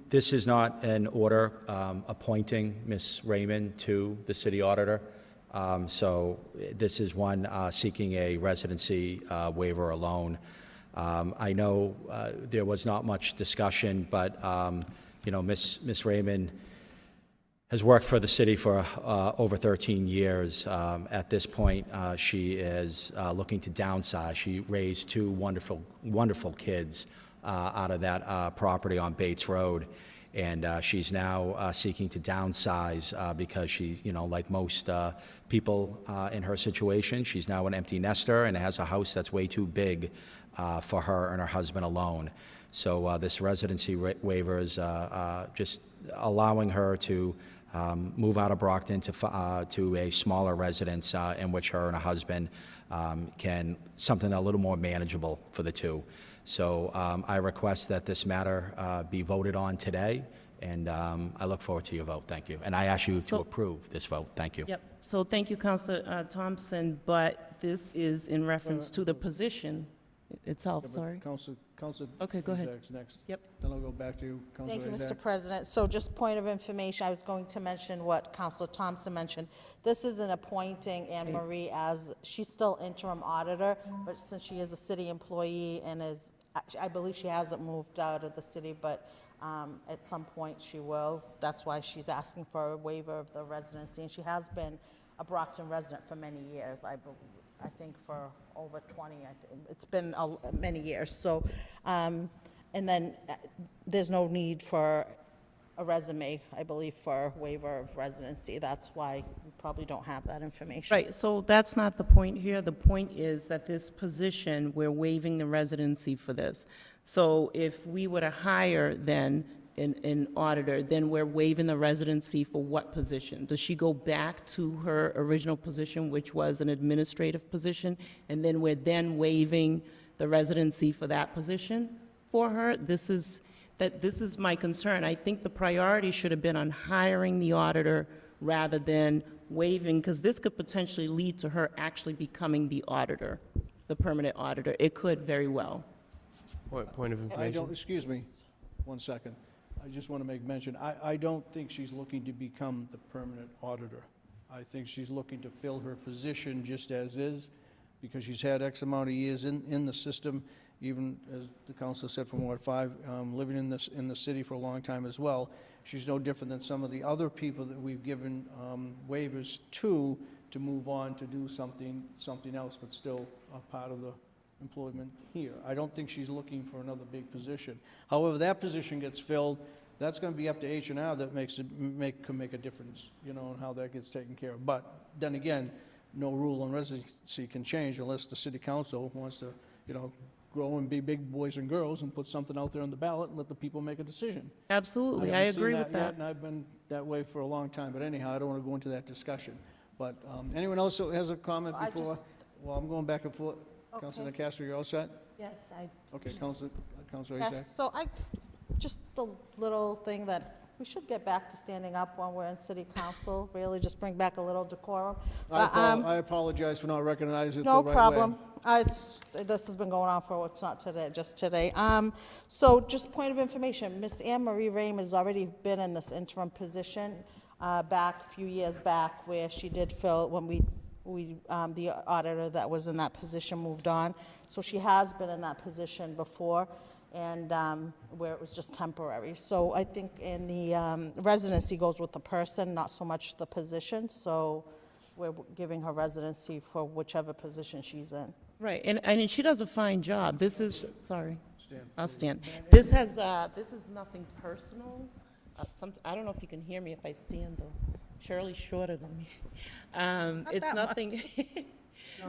This is not an order appointing Ms. Raymond to the city auditor. So this is one seeking a residency waiver alone. I know there was not much discussion, but Ms. Raymond has worked for the city for over 13 years. At this point, she is looking to downsize. She raised two wonderful kids out of that property on Bates Road. And she's now seeking to downsize because she, like most people in her situation, she's now an empty nester and has a house that's way too big for her and her husband alone. So this residency waiver is just allowing her to move out of Brockton to a smaller residence in which her and her husband can, something a little more manageable for the two. So I request that this matter be voted on today, and I look forward to your vote. Thank you. And I ask you to approve this vote. Thank you. Yep. So thank you, Councilor Thompson, but this is in reference to the position itself, sorry. Counsel. Okay, go ahead. Isaac's next. Yep. Then I'll go back to you, Counsel Thank you, Isaac. Mr. President. So just point of information, I was going to mention what Councilor Thompson mentioned. This is an appointing Anne Marie as, she's still interim auditor, but since she is a city employee and is, I believe she hasn't moved out of the city, but at some point she will. That's why she's asking for a waiver of the residency. And she has been a Brockton resident for many years, I think for over 20, it's been many years. So, and then there's no need for a resume, I believe, for waiver of residency. That's why we probably don't have that information. Right, so that's not the point here. The point is that this position, we're waiving the residency for this. So if we were to hire then an auditor, then we're waiving the residency for what position? Does she go back to her original position, which was an administrative position, and then we're then waiving the residency for that position for her? This is my concern. I think the priority should have been on hiring the auditor rather than waiving, because this could potentially lead to her actually becoming the auditor, the permanent auditor. It could very well. Point of I information? don't, excuse me, 1 second. I just want to make mention, I don't think she's looking to become the permanent auditor. I think she's looking to fill her position just as is, because she's had X amount of years in the system, even as the council said from Ward 5, living in the city for a long time as well. She's no different than some of the other people that we've given waivers to move on to do something else, but still a part of the employment here. I don't think she's looking for another big position. However, that position gets filled, that's going to be up to H&R that can make a difference, you know, and how that gets taken care of. But then again, no rule on residency can change unless the city council wants to, you know, grow and be big boys and girls and put something out there on the ballot and let the people make a decision. Absolutely, I agree with that. And I've been that way for a long time, but anyhow, I don't want to go into that discussion. But anyone else that has a comment I before? just- Well, I'm going back and forth. Okay. Councilor Castro, you all set? Yes, I Okay, Councilor Yes, Isaac? so just the little thing that, we should get back to standing up when we're in city council, really just bring back a little decorum. But, I apologize for not recognizing it the no right way. problem. This has been going on for, it's not today, just today. So just point of information, Miss Anne Marie Rame has already been in this interim position a few years back, where she did fill, when the auditor that was in that position moved on. So she has been in that position before, and where it was just temporary. So I think in the residency goes with the person, not so much the position. So we're giving her residency for whichever position she's in. Right, and she does a fine job. This is, sorry, Stand. I'll stand. This is nothing personal. I don't know if you can hear me if I stand, though. Shirley's shorter than me. It's nothing,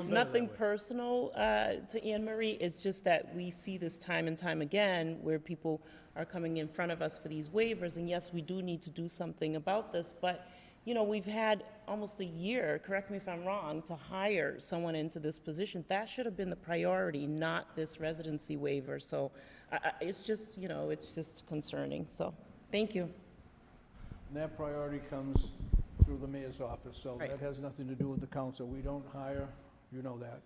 nothing personal to Anne Marie. It's just that we see this time and time again where people are coming in front of us for these waivers, and yes, we do need to do something about this, but, you know, we've had almost a year, correct me if I'm wrong, to hire someone into this position. That should have been the priority, not this residency waiver. So it's just, you know, it's just concerning. So, thank you. And that priority comes through the mayor's office, so Right. that has nothing to do with the council. We don't hire, you know that.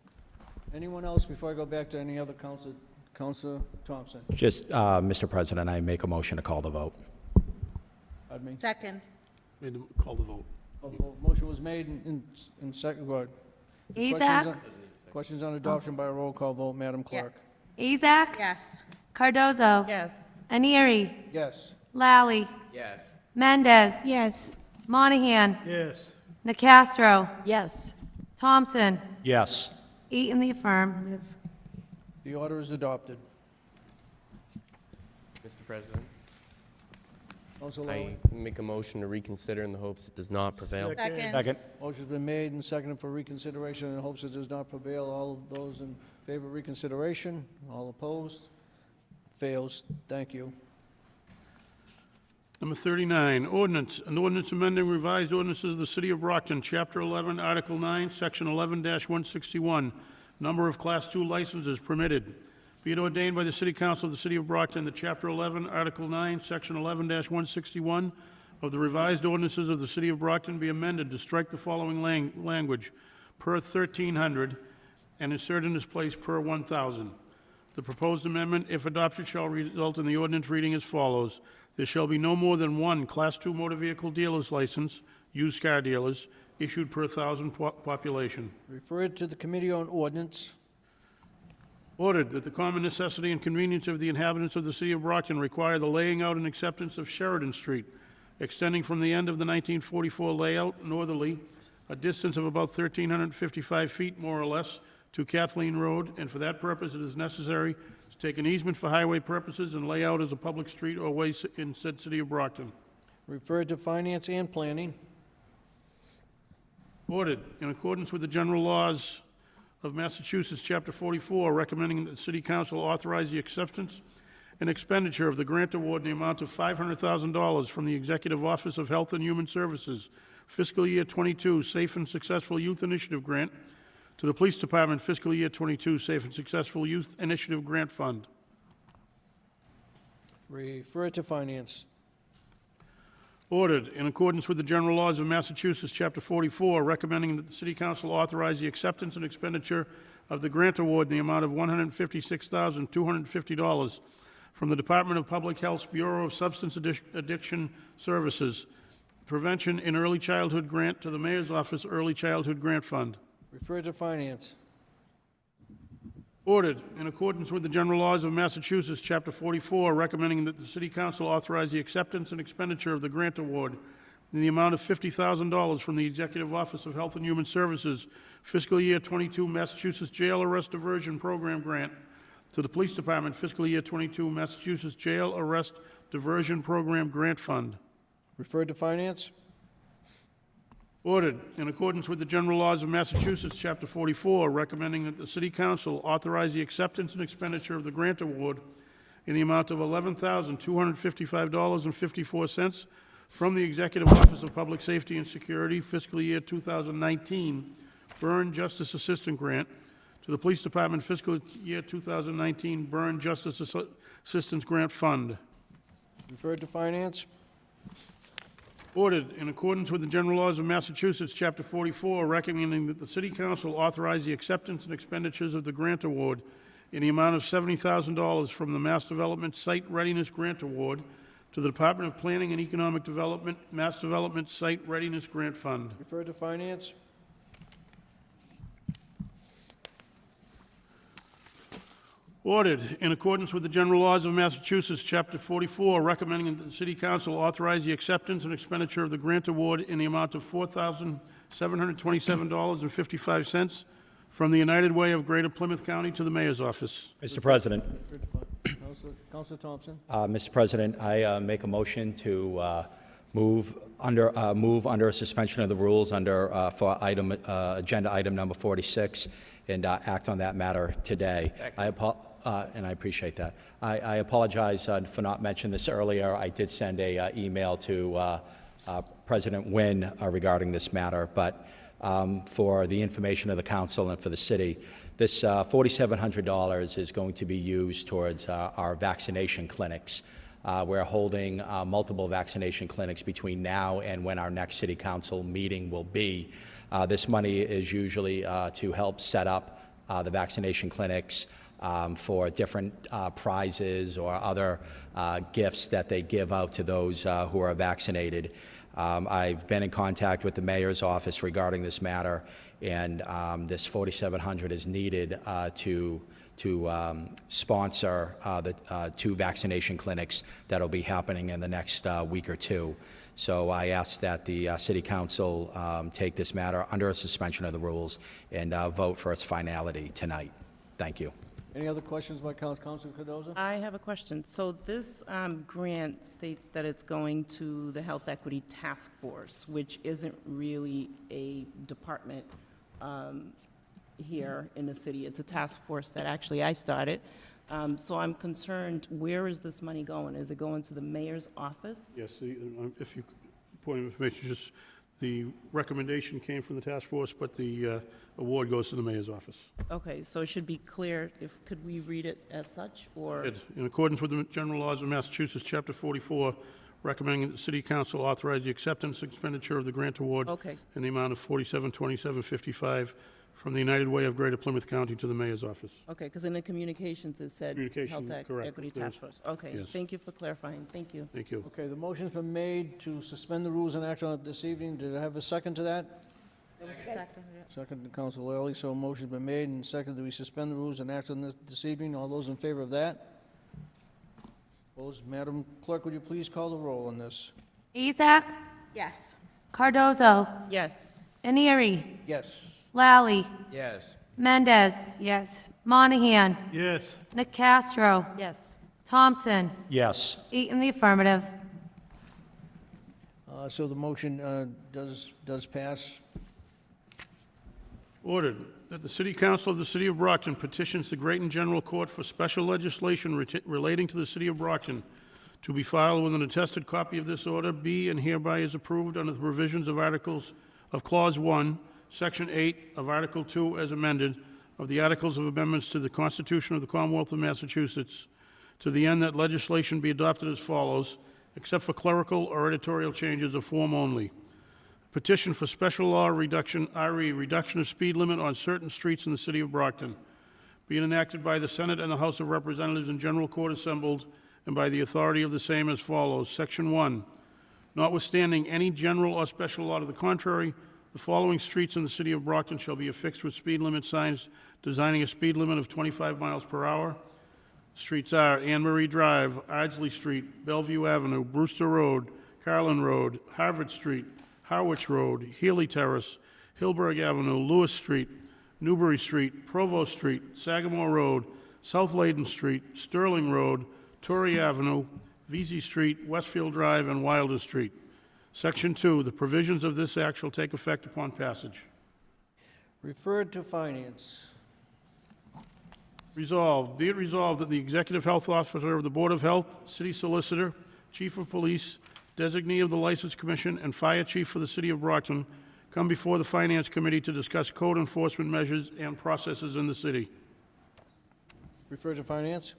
Anyone else before I go back to any other council? Councilor Thompson? Just, Mr. President, I make a motion to call the vote. Pardon me? Second. Call the vote. Motion was made and second, go ahead. Isaac, Questions on adoption by a roll call vote, Madam Clerk? Isaac, Yes. Cardozo, Yes. Anieri, Yes. Lally, Yes. Mendez, Yes. Monahan, Yes. Nacastro, Yes. Thompson, Yes. 8 in the affirmative. The order is adopted. Mr. President, Councilor Lally? I make a motion to reconsider in the hopes it does not prevail. Second. Second. Motion's been made and seconded for reconsideration in hopes it does not prevail. All of those in favor of reconsideration? All opposed? Fails. Thank you. Number 39, ordinance, an ordinance amending revised ordinances of the City of Brockton, Chapter 11, Article 9, Section 11-161, number of Class II licenses permitted. Be it ordained by the City Council of the City of Brockton that Chapter 11, Article 9, Section 11-161 of the revised ordinances of the City of Brockton be amended to strike the following language, per 1,300, and insert in its place per 1,000. The proposed amendment, if adopted, shall result in the ordinance reading as follows. There shall be no more than one Class II motor vehicle dealer's license, used car dealers, issued per 1,000 population. Referred to the Committee on Ordinance. Ordered that the common necessity and convenience of the inhabitants of the City of Brockton require the laying out and acceptance of Sheridan Street, extending from the end of the 1944 layout northerly, a distance of about 1,355 feet, more or less, to Kathleen Road, and for that purpose it is necessary to take an easement for highway purposes and lay out as a public street or way in said City of Brockton. Referred to Finance and Planning. Ordered, in accordance with the general laws of Massachusetts, Chapter 44, recommending that the City Council authorize the acceptance and expenditure of the grant award in the amount of $500,000 from the Executive Office of Health and Human Services, Fiscal Year 22 Safe and Successful Youth Initiative Grant, to the Police Department Fiscal Year 22 Safe and Successful Youth Initiative Grant Fund. Refer to Finance. Ordered, in accordance with the general laws of Massachusetts, Chapter 44, recommending that the City Council authorize the acceptance and expenditure of the grant award in the amount of $156,250 from the Department of Public Health's Bureau of Substance Addiction Services, Prevention in Early Childhood Grant to the Mayor's Office Early Childhood Grant Fund. Refer to Finance. Ordered, in accordance with the general laws of Massachusetts, Chapter 44, recommending that the City Council authorize the acceptance and expenditure of the grant award in the amount of $50,000 from the Executive Office of Health and Human Services Fiscal Year 22 Massachusetts Jail Arrest Diversion Program Grant to the Police Department Fiscal Year 22 Massachusetts Jail Arrest Diversion Program Grant Fund. Refer to Finance. Ordered, in accordance with the general laws of Massachusetts, Chapter 44, recommending that the City Council authorize the acceptance and expenditure of the grant award in the amount of $11,255.54 from the Executive Office of Public Safety and Security Fiscal Year 2019 Burn Justice Assistant Grant to the Police Department Fiscal Year 2019 Burn Justice Assistance Grant Fund. Refer to Finance. Ordered, in accordance with the general laws of Massachusetts, Chapter 44, recommending that the City Council authorize the acceptance and expenditures of the grant award in the amount of $70,000 from the Mass Development Site Readiness Grant Award to the Department of Planning and Economic Development Mass Development Site Readiness Grant Fund. Refer to Finance. Ordered, in accordance with the general laws of Massachusetts, Chapter 44, recommending that the City Council authorize the acceptance and expenditure of the grant award in the amount of $4,727.55 from the United Way of Greater Plymouth County to the Mayor's Office. Mr. President, Councilor Thompson. Mr. President, I make a motion to move under a suspension of the rules for agenda item number 46 and act on that matter today. And I appreciate that. I apologize for not mentioning this earlier. I did send a email to President Wynn regarding this matter, but for the information of the council and for the city, this $4,700 is going to be used towards our vaccination clinics. We're holding multiple vaccination clinics between now and when our next city council meeting will be. This money is usually to help set up the vaccination clinics for different prizes or other gifts that they give out to those who are vaccinated. I've been in contact with the mayor's office regarding this matter, and this $4,700 is needed to sponsor the 2 vaccination clinics that will be happening in the next week or two. So I ask that the City Council take this matter under a suspension of the rules and vote for its finality tonight. Thank you. Any other questions by Councilor Cardoza? I have a question. So this grant states that it's going to the Health Equity Task Force, which isn't really a department here in the city. It's a task force that actually I started. So I'm concerned, where is this money going? Is it going to the mayor's office? Yes, if you, point of information, just the recommendation came from the task force, but the award goes to the mayor's office. Okay, so it should be clear. Could we read it as such, or? In accordance with the general laws of Massachusetts, Chapter 44, recommending that the City Council authorize the acceptance and expenditure of the grant award Okay. in the amount of $4727.55 from the United Way of Greater Plymouth County to the mayor's office. Okay, because in the communications it said Communication, Health correct, Equity yes. Task Force. Okay, Yes. thank you for clarifying. Thank you. Thank you. Okay, the motion's been made to suspend the rules and act on it this evening. Did I have a second to that? There was a second, yeah. Second to Council Early, so a motion's been made and seconded that we suspend the rules and act on this evening. All those in favor of that? Opposed? Madam Clerk, would you please call the roll on this? Azak, Yes. Cardozo, Yes. Inieri, Yes. Lally, Yes. Mendez, Yes. Monahan, Yes. Nicastro, Yes. Thompson, Yes. 8 in the affirmative. So the motion does pass. Ordered that the City Council of the City of Brockton petitions the Great and General Court for special legislation relating to the City of Brockton to be filed with an attested copy of this order, be and hereby is approved under the provisions of Clause 1, Section 8 of Article 2 as amended of the Articles of Amendments to the Constitution of the Commonwealth of Massachusetts, to the end that legislation be adopted as follows, except for clerical or editorial changes of form only. Petition for special law reduction, RE, reduction of speed limit on certain streets in the city of Brockton, being enacted by the Senate and the House of Representatives in general court assembled, and by the authority of the same as follows. Section 1, notwithstanding any general or special law to the contrary, the following streets in the city of Brockton shall be affixed with speed limit signs designing a speed limit of 25 miles per hour. Streets are Anne Marie Drive, Ardsley Street, Bellevue Avenue, Brewster Road, Carlin Road, Harvard Street, Harwich Road, Healy Terrace, Hillburg Avenue, Lewis Street, Newbury Street, Provost Street, Sagamore Road, South Layden Street, Sterling Road, Torrey Avenue, Vesey Street, Westfield Drive, and Wilder Street. Section 2, the provisions of this act shall take effect upon passage. Referred to Finance. Resolved, be it resolved that the Executive Health Officer of the Board of Health, City Solicitor, Chief of Police, Designee of the License Commission, and Fire Chief for the City of Brockton come before the Finance Committee to discuss code enforcement measures and processes in the city. Referred to Finance.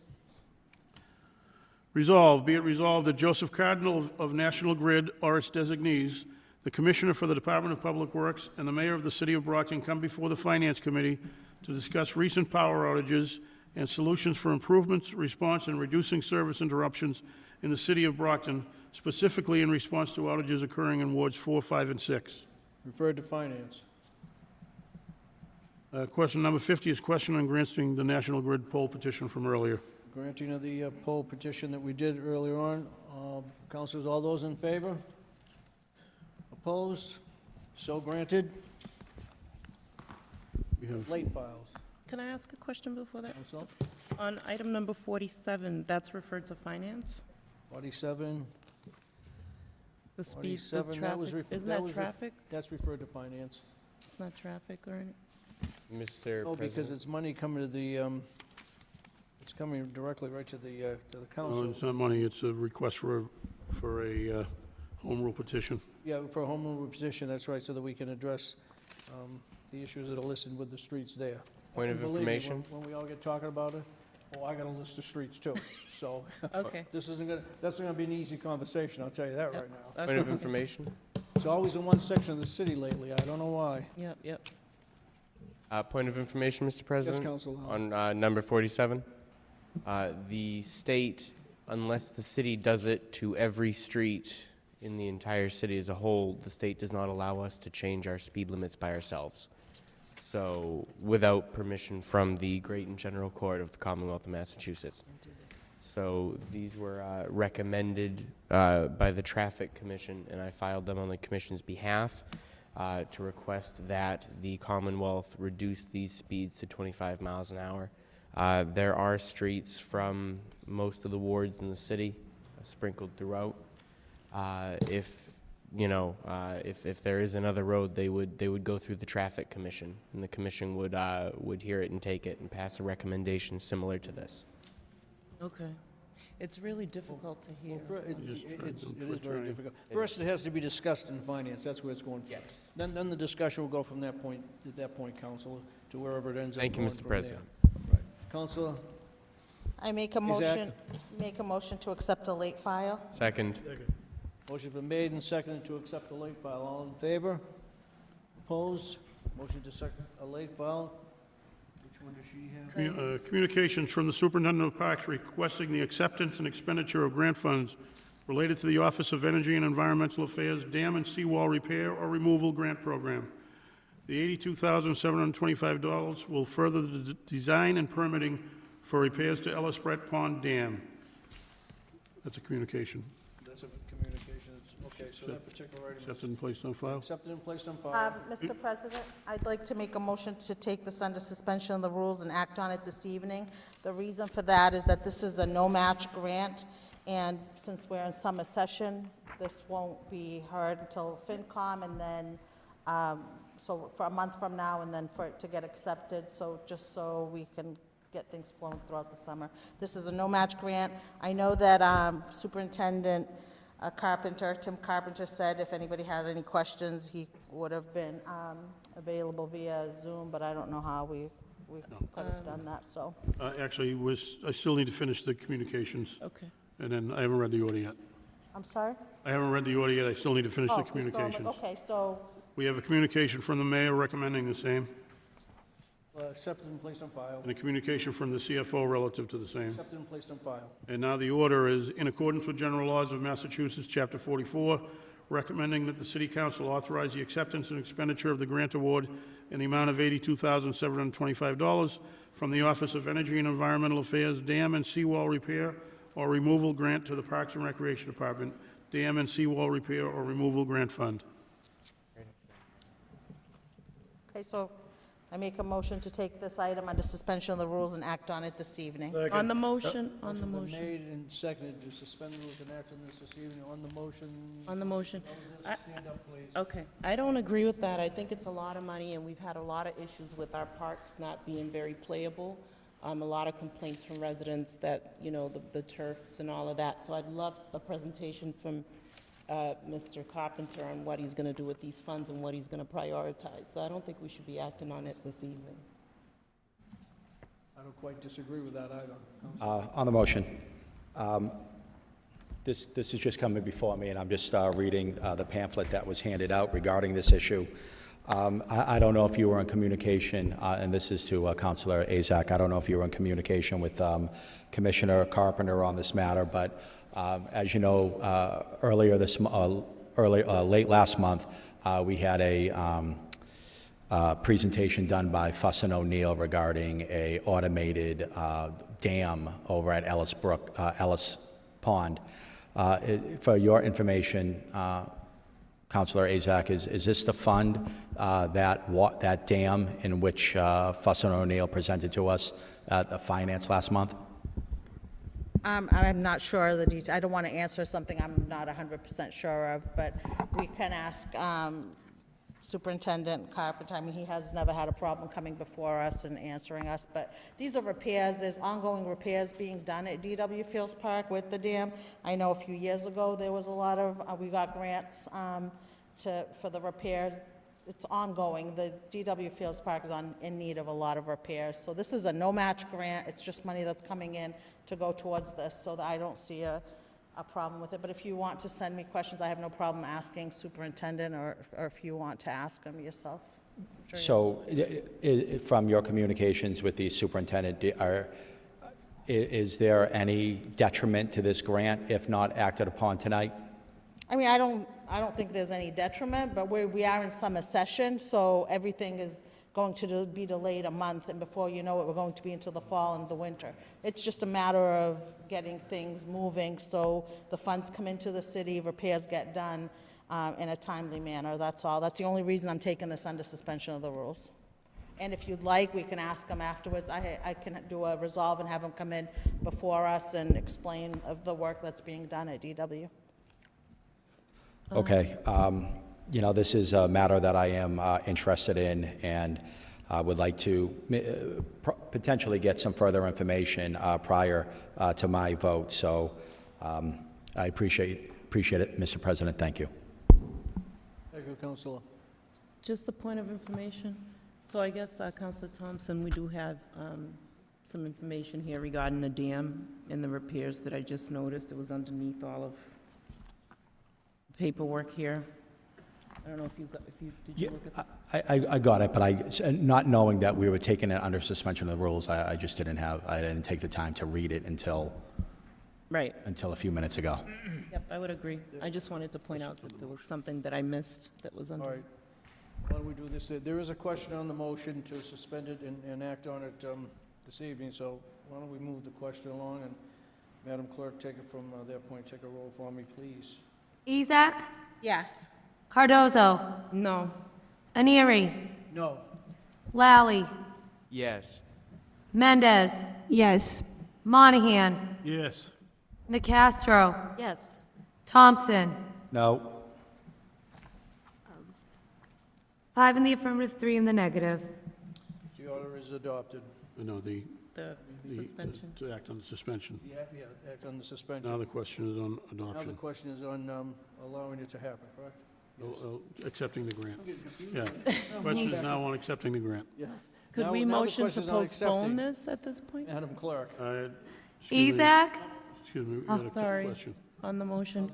Resolved, be it resolved that Joseph Cardinal of National Grid or its designees, the Commissioner for the Department of Public Works, and the Mayor of the City of Brockton come before the Finance Committee to discuss recent power outages and solutions for improvements, response, and reducing service interruptions in the City of Brockton, specifically in response to outages occurring in Wards 4, 5, and 6. Referred to Finance. Question number 50 is question on granting the National Grid poll petition from earlier. Granting of the poll petition that we did earlier on. Councilors, all those in favor? Opposed? So granted. We have Late files. Can I ask a question before that? Council, On item number 47, that's referred to finance? 47, The speed, the 47, that was traffic, refer- isn't that that was ref- traffic? that's referred to Finance. It's not traffic or anything? Mr. Oh, because President, it's money coming to the, it's coming directly right to the no, council. it's not money, it's a request for a home rule petition. Yeah, for a home rule petition, that's right, so that we can address the issues that are listed with the streets there. Point of And believe me, information. When we all get talking about it, oh, I got a list of streets too. So Okay. this isn't gonna, that's not gonna be an easy conversation, I'll tell you that right now. Point of information. It's always in one section of the city lately, I don't know why. Yep, yep. Point of information, Mr. President. Council Howard. On number 47, the state, unless the city does it to every street in the entire city as a whole, the state does not allow us to change our speed limits by ourselves. So, without permission from the Great and General Court of the Commonwealth of Massachusetts. So, these were recommended by the Traffic Commission, and I filed them on the Commission's behalf to request that the Commonwealth reduce these speeds to 25 miles an hour. There are streets from most of the wards in the city sprinkled throughout. If there is another road, they would go through the Traffic Commission, and the Commission would hear it and take it and pass a recommendation similar to this. Okay. It's really difficult to hear. Well, it Just is try to very try. difficult. First, it has to be discussed in finance, that's where it's going from. Yes. Then the discussion will go from that point, at that point, Council, to wherever it ends up Thank you, going Mr. from President. there. Right. Counselor, I make a motion to accept a late file. Second. motion's been made and seconded to accept the late file. All in favor? Opposed? Motion to accept a late file. Which one does she have? Communications from the Superintendent of Parks requesting the acceptance and expenditure of grant funds related to the Office of Energy and Environmental Affairs Dam and Seawall Repair or Removal Grant Program. The $82,725 will further the design and permitting for repairs to Ellis Brett Pond Dam. That's a communication. That's a communication, okay, so that particular item is Accepted and placed on file. accepted and placed on file. Mr. President, I'd like to make a motion to take this under suspension of the rules and act on it this evening. The reason for that is that this is a no-match grant, and since we're in summer session, this won't be heard until FinCom, and then, so for a month from now, and then for it to get accepted, so just so we can get things flowing throughout the summer. This is a no-match grant. I know that Superintendent Tim Carpenter said if anybody had any questions, he would have been available via Zoom, but I don't know how we we could have done that, so. Actually, I still need to finish the communications, Okay. and then I haven't read the order yet. I'm sorry? I haven't read the order yet, I still need to finish the Oh, we're still on the- communications. Okay, so, We have a communication from the mayor recommending the same, Accepted and placed on file. and a communication from the CFO relative to the same. Accepted and placed on file. And now the order is, in accordance with general laws of Massachusetts, Chapter 44, recommending that the city council authorize the acceptance and expenditure of the grant award in the amount of $82,725 from the Office of Energy and Environmental Affairs Dam and Seawall Repair or Removal Grant to the Parks and Recreation Department, Dam and Seawall Repair or Removal Grant Fund. okay, so I make a motion to take this item under suspension of the rules and act on it this evening. On the motion, on the Been motion, made and seconded to suspend the rules and act on this evening. On the motion, on the motion. stand up, please. Okay, I don't agree with that. I think it's a lot of money, and we've had a lot of issues with our parks not being very playable. A lot of complaints from residents that, you know, the turfs and all of that. So I'd love a presentation from Mr. Carpenter on what he's going to do with these funds and what he's going to prioritize. So I don't think we should be acting on it this evening. I don't quite disagree with that either. On the motion, this is just coming before me, and I'm just reading the pamphlet that was handed out regarding this issue. I don't know if you were in communication, and this is to Councilor Azak. I don't know if you were in communication with Commissioner Carpenter on this matter, but as you know, late last month, we had a presentation done by Fuss and O'Neill regarding a automated dam over at Ellis Pond. For your information, Councilor Azak, is this the fund that dam in which Fuss and O'Neill presented to us at the finance last month? I'm not sure of the details. I don't want to answer something I'm not 100% sure of, but we can ask Superintendent Carpenter. I mean, he has never had a problem coming before us and answering us, but these are repairs. There's ongoing repairs being done at DW Fields Park with the dam. I know a few years ago, there was a lot of, we got grants for the repairs. It's ongoing. The DW Fields Park is in need of a lot of repairs. So this is a no-match grant. It's just money that's coming in to go towards this, so that I don't see a problem with it. But if you want to send me questions, I have no problem asking Superintendent, or if you want to ask him yourself. Sure. So, from your communications with the superintendent, is there any detriment to this grant if not acted upon tonight? I mean, I don't think there's any detriment, but we are in summer session, so everything is going to be delayed a month, and before you know it, we're going to be into the fall and the winter. It's just a matter of getting things moving so the funds come into the city, repairs get done in a timely manner, that's all. That's the only reason I'm taking this under suspension of the rules. And if you'd like, we can ask them afterwards. I can do a resolve and have them come in before us and explain of the work that's being done at DW. Okay. You know, this is a matter that I am interested in, and would like to potentially get some further information prior to my vote. So I appreciate it, Mr. President. Thank you. Thank you, Councilor. Just a point of information. So I guess, Councilor Thompson, we do have some information here regarding the dam and the repairs that I just noticed. It was underneath all of the paperwork here. I don't know if you did you look at that? I got it, but not knowing that we were taking it under suspension of the rules, I just didn't take the time to read it until Right. a few minutes ago. Yep, I would agree. I just wanted to point out that there was something that I missed that was under. All right. Why don't we do this? There is a question on the motion to suspend it and act on it this evening, so why don't we move the question along, and Madam Clerk, take it from that point. Take a roll for me, please. Ezak? Yes. Cardozo? No. Aneri? No. Lally? Yes. Mendez? Yes. Monahan? Yes. Nicastro? Yes. Thompson? No. 5 in the affirmative, 3 in the negative. The order is adopted. No, The suspension. to act on the suspension. Yeah, act on the suspension. Now the question is on Now the adoption. question is on allowing it to happen, correct? Accepting the grant. Yeah. Question is now on accepting the grant. Yeah. Could Now- we now the motion to question's on postpone accepting. this at this point? Madam Clerk. Excuse me, Ezak? excuse me, we got a Sorry. question. On the motion,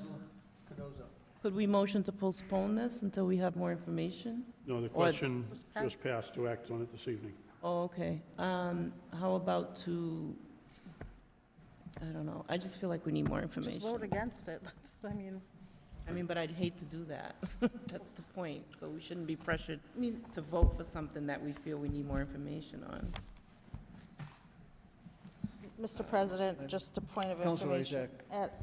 Cardozo. could we motion to postpone this until we have more information? No, the question just passed to act on it this evening. Oh, okay. How about to, I don't know, I just feel like we need more Just information. vote against it. I mean, but I'd hate to do that. That's the point. So we shouldn't be pressured I mean, to vote for something that we feel we need more information on. Mr. President, just a point of Councilor information.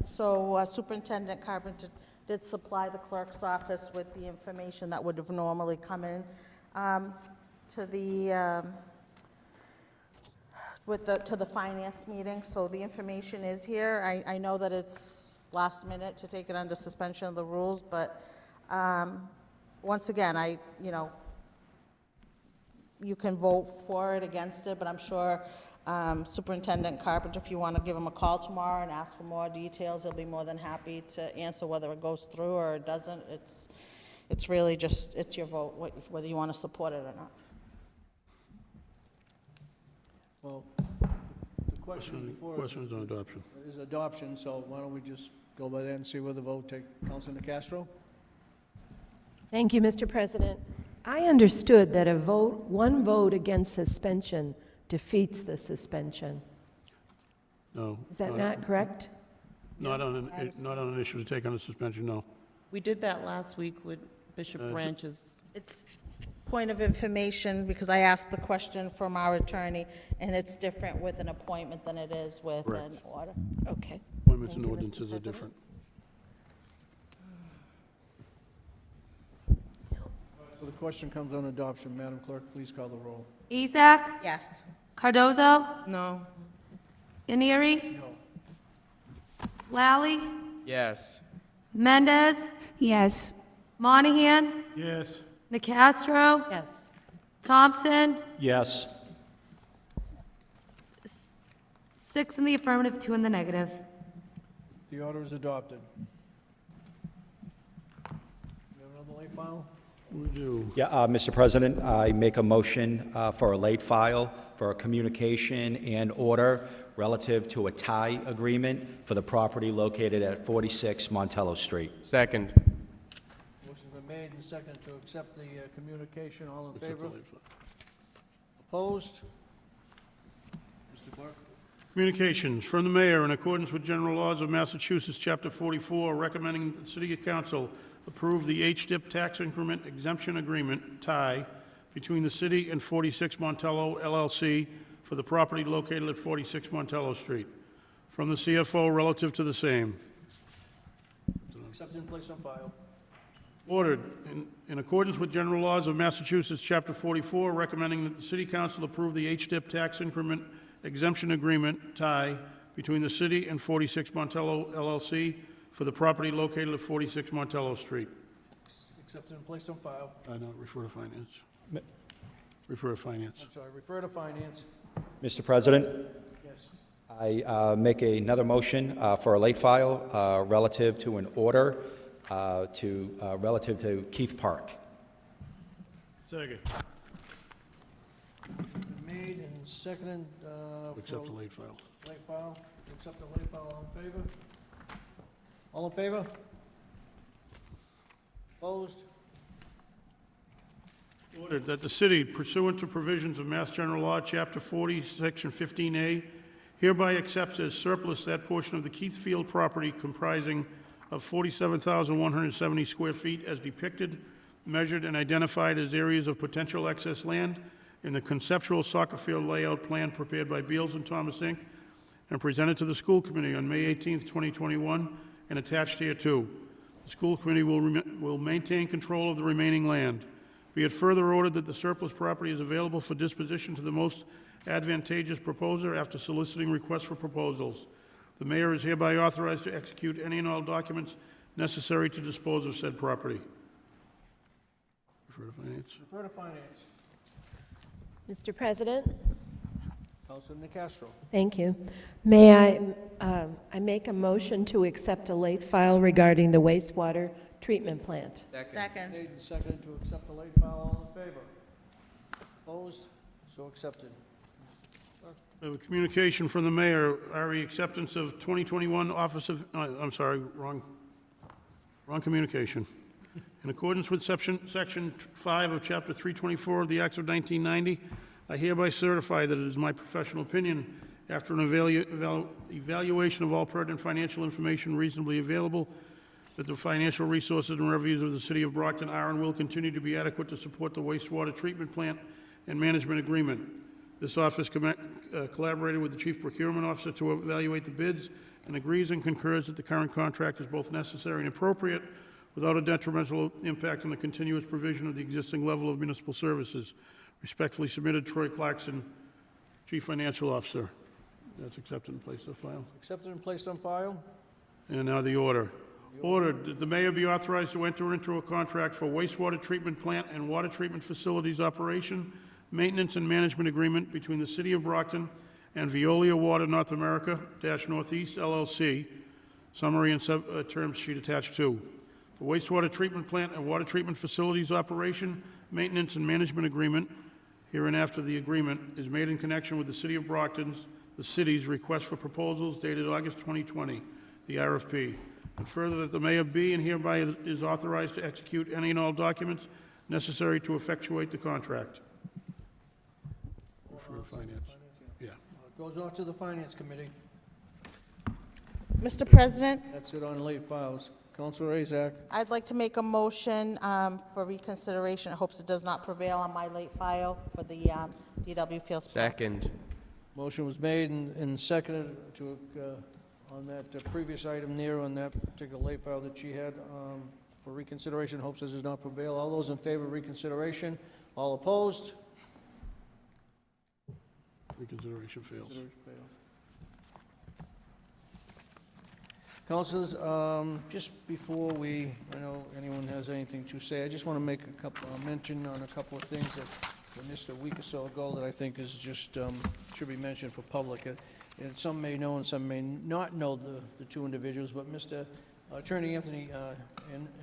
So Superintendent Carpenter did supply the clerk's office with the information that would have normally come in to the, to the finance meeting. So the information is here. I know that it's last minute to take it under suspension of the rules, but once again, you can vote for it, against it, but I'm sure Superintendent Carpenter, if you want to give him a call tomorrow and ask for more details, he'll be more than happy to answer whether it goes through or it doesn't. It's really just, it's your vote, whether you want to support it or not. Well, the question before us Questions on adoption. is adoption, so why don't we just go by that and see where the vote take. Councilor Castro? Thank you, Mr. President. I understood that one vote against suspension defeats the suspension. No. Is that not correct? Not on an issue to take on a suspension, no. We did that last week with Bishop Branch's. It's point of information, because I asked the question from our attorney, and it's different with an appointment than it is with an Correct. order. Okay. Appointments and Thank you, Mr. ordinances are President. different. So the question comes on adoption. Madam Clerk, please call the roll. Ezak? Yes. Cardozo? No. Inieri? No. Lally? Yes. Mendez? Yes. Monahan? Yes. Nacastro? Yes. Thompson? Yes. 6 in the affirmative, 2 in the negative. The order is adopted. You have another late file? We do. Yeah, Mr. President, I make a motion for a late file for a communication and order relative to a tie agreement for the property located at 46 Montello Street. Second. Motion's been made and seconded to accept the communication. All in Accept the favor? late file. Opposed? Mr. Clerk? Communications from the mayor in accordance with general laws of Massachusetts, Chapter 44, recommending that the City Council approve the HDIP tax increment exemption agreement, TIE, between the city and 46 Montello LLC for the property located at 46 Montello Street. From the CFO relative to the same. Accepted and placed on file. Ordered, in accordance with general laws of Massachusetts, Chapter 44, recommending that the City Council approve the HDIP tax increment exemption agreement, TIE, between the city and 46 Montello LLC for the property located at 46 Montello Street. Accepted and placed on file. No, refer to finance. Refer to finance. I'm sorry, refer to finance. Mr. President, Yes. I make another motion for a late file relative to an order relative to Keith Park. Second. Been made and seconded. Accept the for late file. late file. Accept the late file. All in favor? All in favor? Opposed? Ordered that the city, pursuant to provisions of Mass General Law, Chapter 40, Section 15A, hereby accepts as surplus that portion of the Keith Field property comprising of 47,170 square feet as depicted, measured, and identified as areas of potential excess land in the conceptual soccer field layout plan prepared by Beals and Thomas, Inc., and presented to the school committee on May 18th, 2021, and attached hereto. The school committee will maintain control of the remaining land. Be it further ordered that the surplus property is available for disposition to the most advantageous proposer after soliciting requests for proposals. The mayor is hereby authorized to execute any and all documents necessary to dispose of said property. Refer to finance. Refer to finance. Mr. President? Councilor Nacastro. Thank you. May I make a motion to accept a late file regarding the wastewater treatment plant? Second. Made and seconded to accept the late file. All in favor? Opposed? So accepted. I have a communication from the mayor, RE acceptance of 2021 Office of, I'm sorry, wrong communication. In accordance with Section 5 of Chapter 324 of the Acts of 1990, I hereby certify that it is my professional opinion, after an evaluation of all pertinent financial information reasonably available, that the financial resources and revenues of the city of Brockton are and will continue to be adequate to support the wastewater treatment plant and management agreement. This office collaborated with the chief procurement officer to evaluate the bids and agrees and concurs that the current contract is both necessary and appropriate without a detrimental impact on the continuous provision of the existing level of municipal services. Respectfully submitted, Troy Clarkson, Chief Financial Officer. That's accepted and placed on file. Accepted and placed on file. And now the order. Ordered that the mayor be authorized to enter into a contract for wastewater treatment plant and water treatment facilities operation, maintenance, and management agreement between the City of Brockton and Veolia Water North America Northeast LLC. Summary and terms sheet attached to. The wastewater treatment plant and water treatment facilities operation, maintenance, and management agreement, hereinafter the agreement, is made in connection with the City of Brockton's, the city's request for proposals dated August 2020, the RFP. And further, that the mayor be and hereby is authorized to execute any and all documents necessary to effectuate the contract. For finance. Yeah. Goes off to the Finance Committee. Mr. President, That's it on late files. Councilor Azak. I'd like to make a motion for reconsideration. I hope it does not prevail on my late file for the DW Fields. Second. Motion was made and seconded to, on that previous item there, on that particular late file that she had for reconsideration. Hopes does not prevail. All those in favor of reconsideration? All opposed? Reconsideration fails. Councilors, just before I know anyone has anything to say, I just want to make a couple, mention on a couple of things that we missed a week or so ago that I think is just, should be mentioned for public. And some may know and some may not know the two individuals, but Mr. Attorney Anthony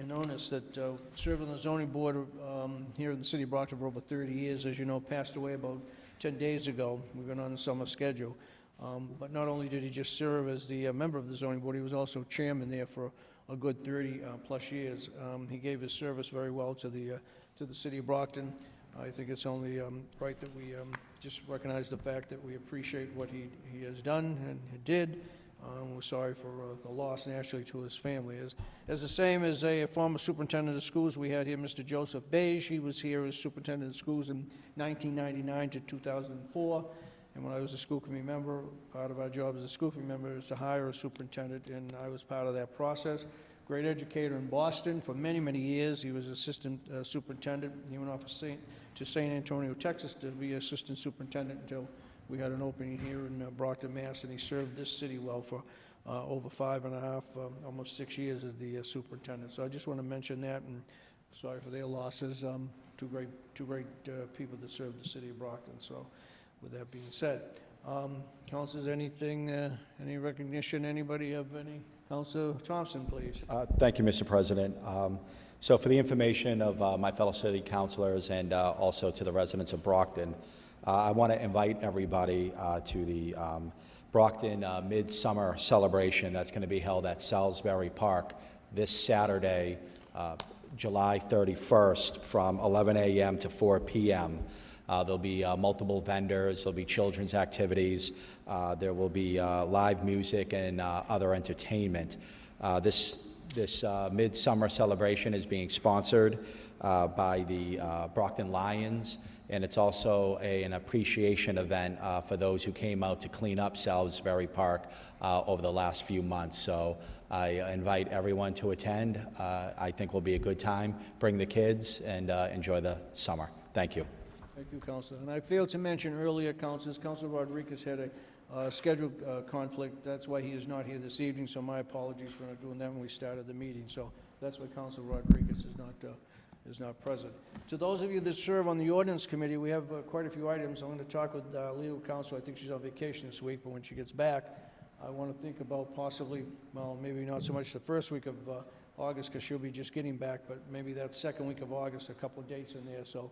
Anonis, that served on the zoning board here in the city of Brockton for over 30 years, as you know, passed away about 10 days ago. We've been on a summer schedule. But not only did he just serve as the member of the zoning board, he was also chairman there for a good 30 plus years. He gave his service very well to the city of Brockton. I think it's only right that we just recognize the fact that we appreciate what he has done and did. We're sorry for the loss naturally to his family. As the same as a former superintendent of schools, we had here Mr. Joseph Beige. He was here as superintendent of schools in 1999 to 2004. And when I was a school committee member, part of our job as a school committee member is to hire a superintendent, and I was part of that process. Great educator in Boston for many, many years. He was assistant superintendent. He went off to St. Antonio, Texas to be assistant superintendent until we had an opening here in Brockton, Mass., and he served this city well for over 5.5, almost 6 years as the superintendent. So I just want to mention that, and sorry for their losses. Two great people that served the city of Brockton. So with that being said, councilors, anything, any recognition, anybody of any? Councilor Thompson, please. Thank you, Mr. President. So for the information of my fellow city councilors and also to the residents of Brockton, I want to invite everybody to the Brockton Midsummer Celebration that's going to be held at Salisbury Park this Saturday, July 31st from 11 a.m. to 4 p.m. There'll be multiple vendors, there'll be children's activities, there will be live music and other entertainment. This Midsummer Celebration is being sponsored by the Brockton Lions, and it's also an appreciation event for those who came out to clean up Salisbury Park over the last few months. So I invite everyone to attend. I think will be a good time. Bring the kids and enjoy the summer. Thank you. Thank you, Councilor. And I failed to mention earlier, Councilor Rodriguez had a scheduled conflict. That's why he is not here this evening, so my apologies for not doing that when we started the meeting. So that's why Councilor Rodriguez is not present. To those of you that serve on the Ordinance Committee, we have quite a few items. I'm going to talk with legal counsel. I think she's on vacation this week, but when she gets back, I want to think about possibly, well, maybe not so much the first week of August, because she'll be just getting back, but maybe that second week of August, a couple of dates in there. So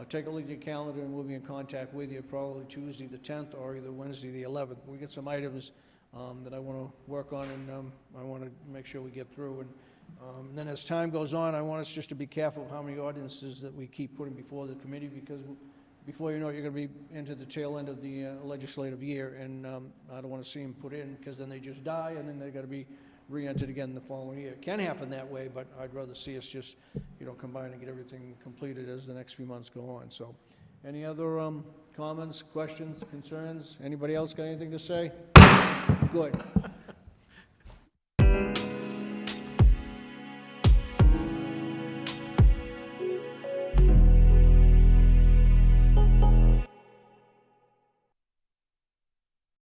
take a look at your calendar, and we'll be in contact with you probably Tuesday the 10th or either Wednesday the 11th. We get some items that I want to work on, and I want to make sure we get through. And then as time goes on, I want us just to be careful of how many ordinances that we keep putting before the committee, because before you know it, you're going to be into the tail end of the legislative year, and I don't want to see them put in, because then they just die, and then they've got to be re-entered again the following year. It can happen that way, but I'd rather see us just, combine and get everything completed as the next few months go on. So, any other comments, questions, concerns? Anybody else got anything to say? Good.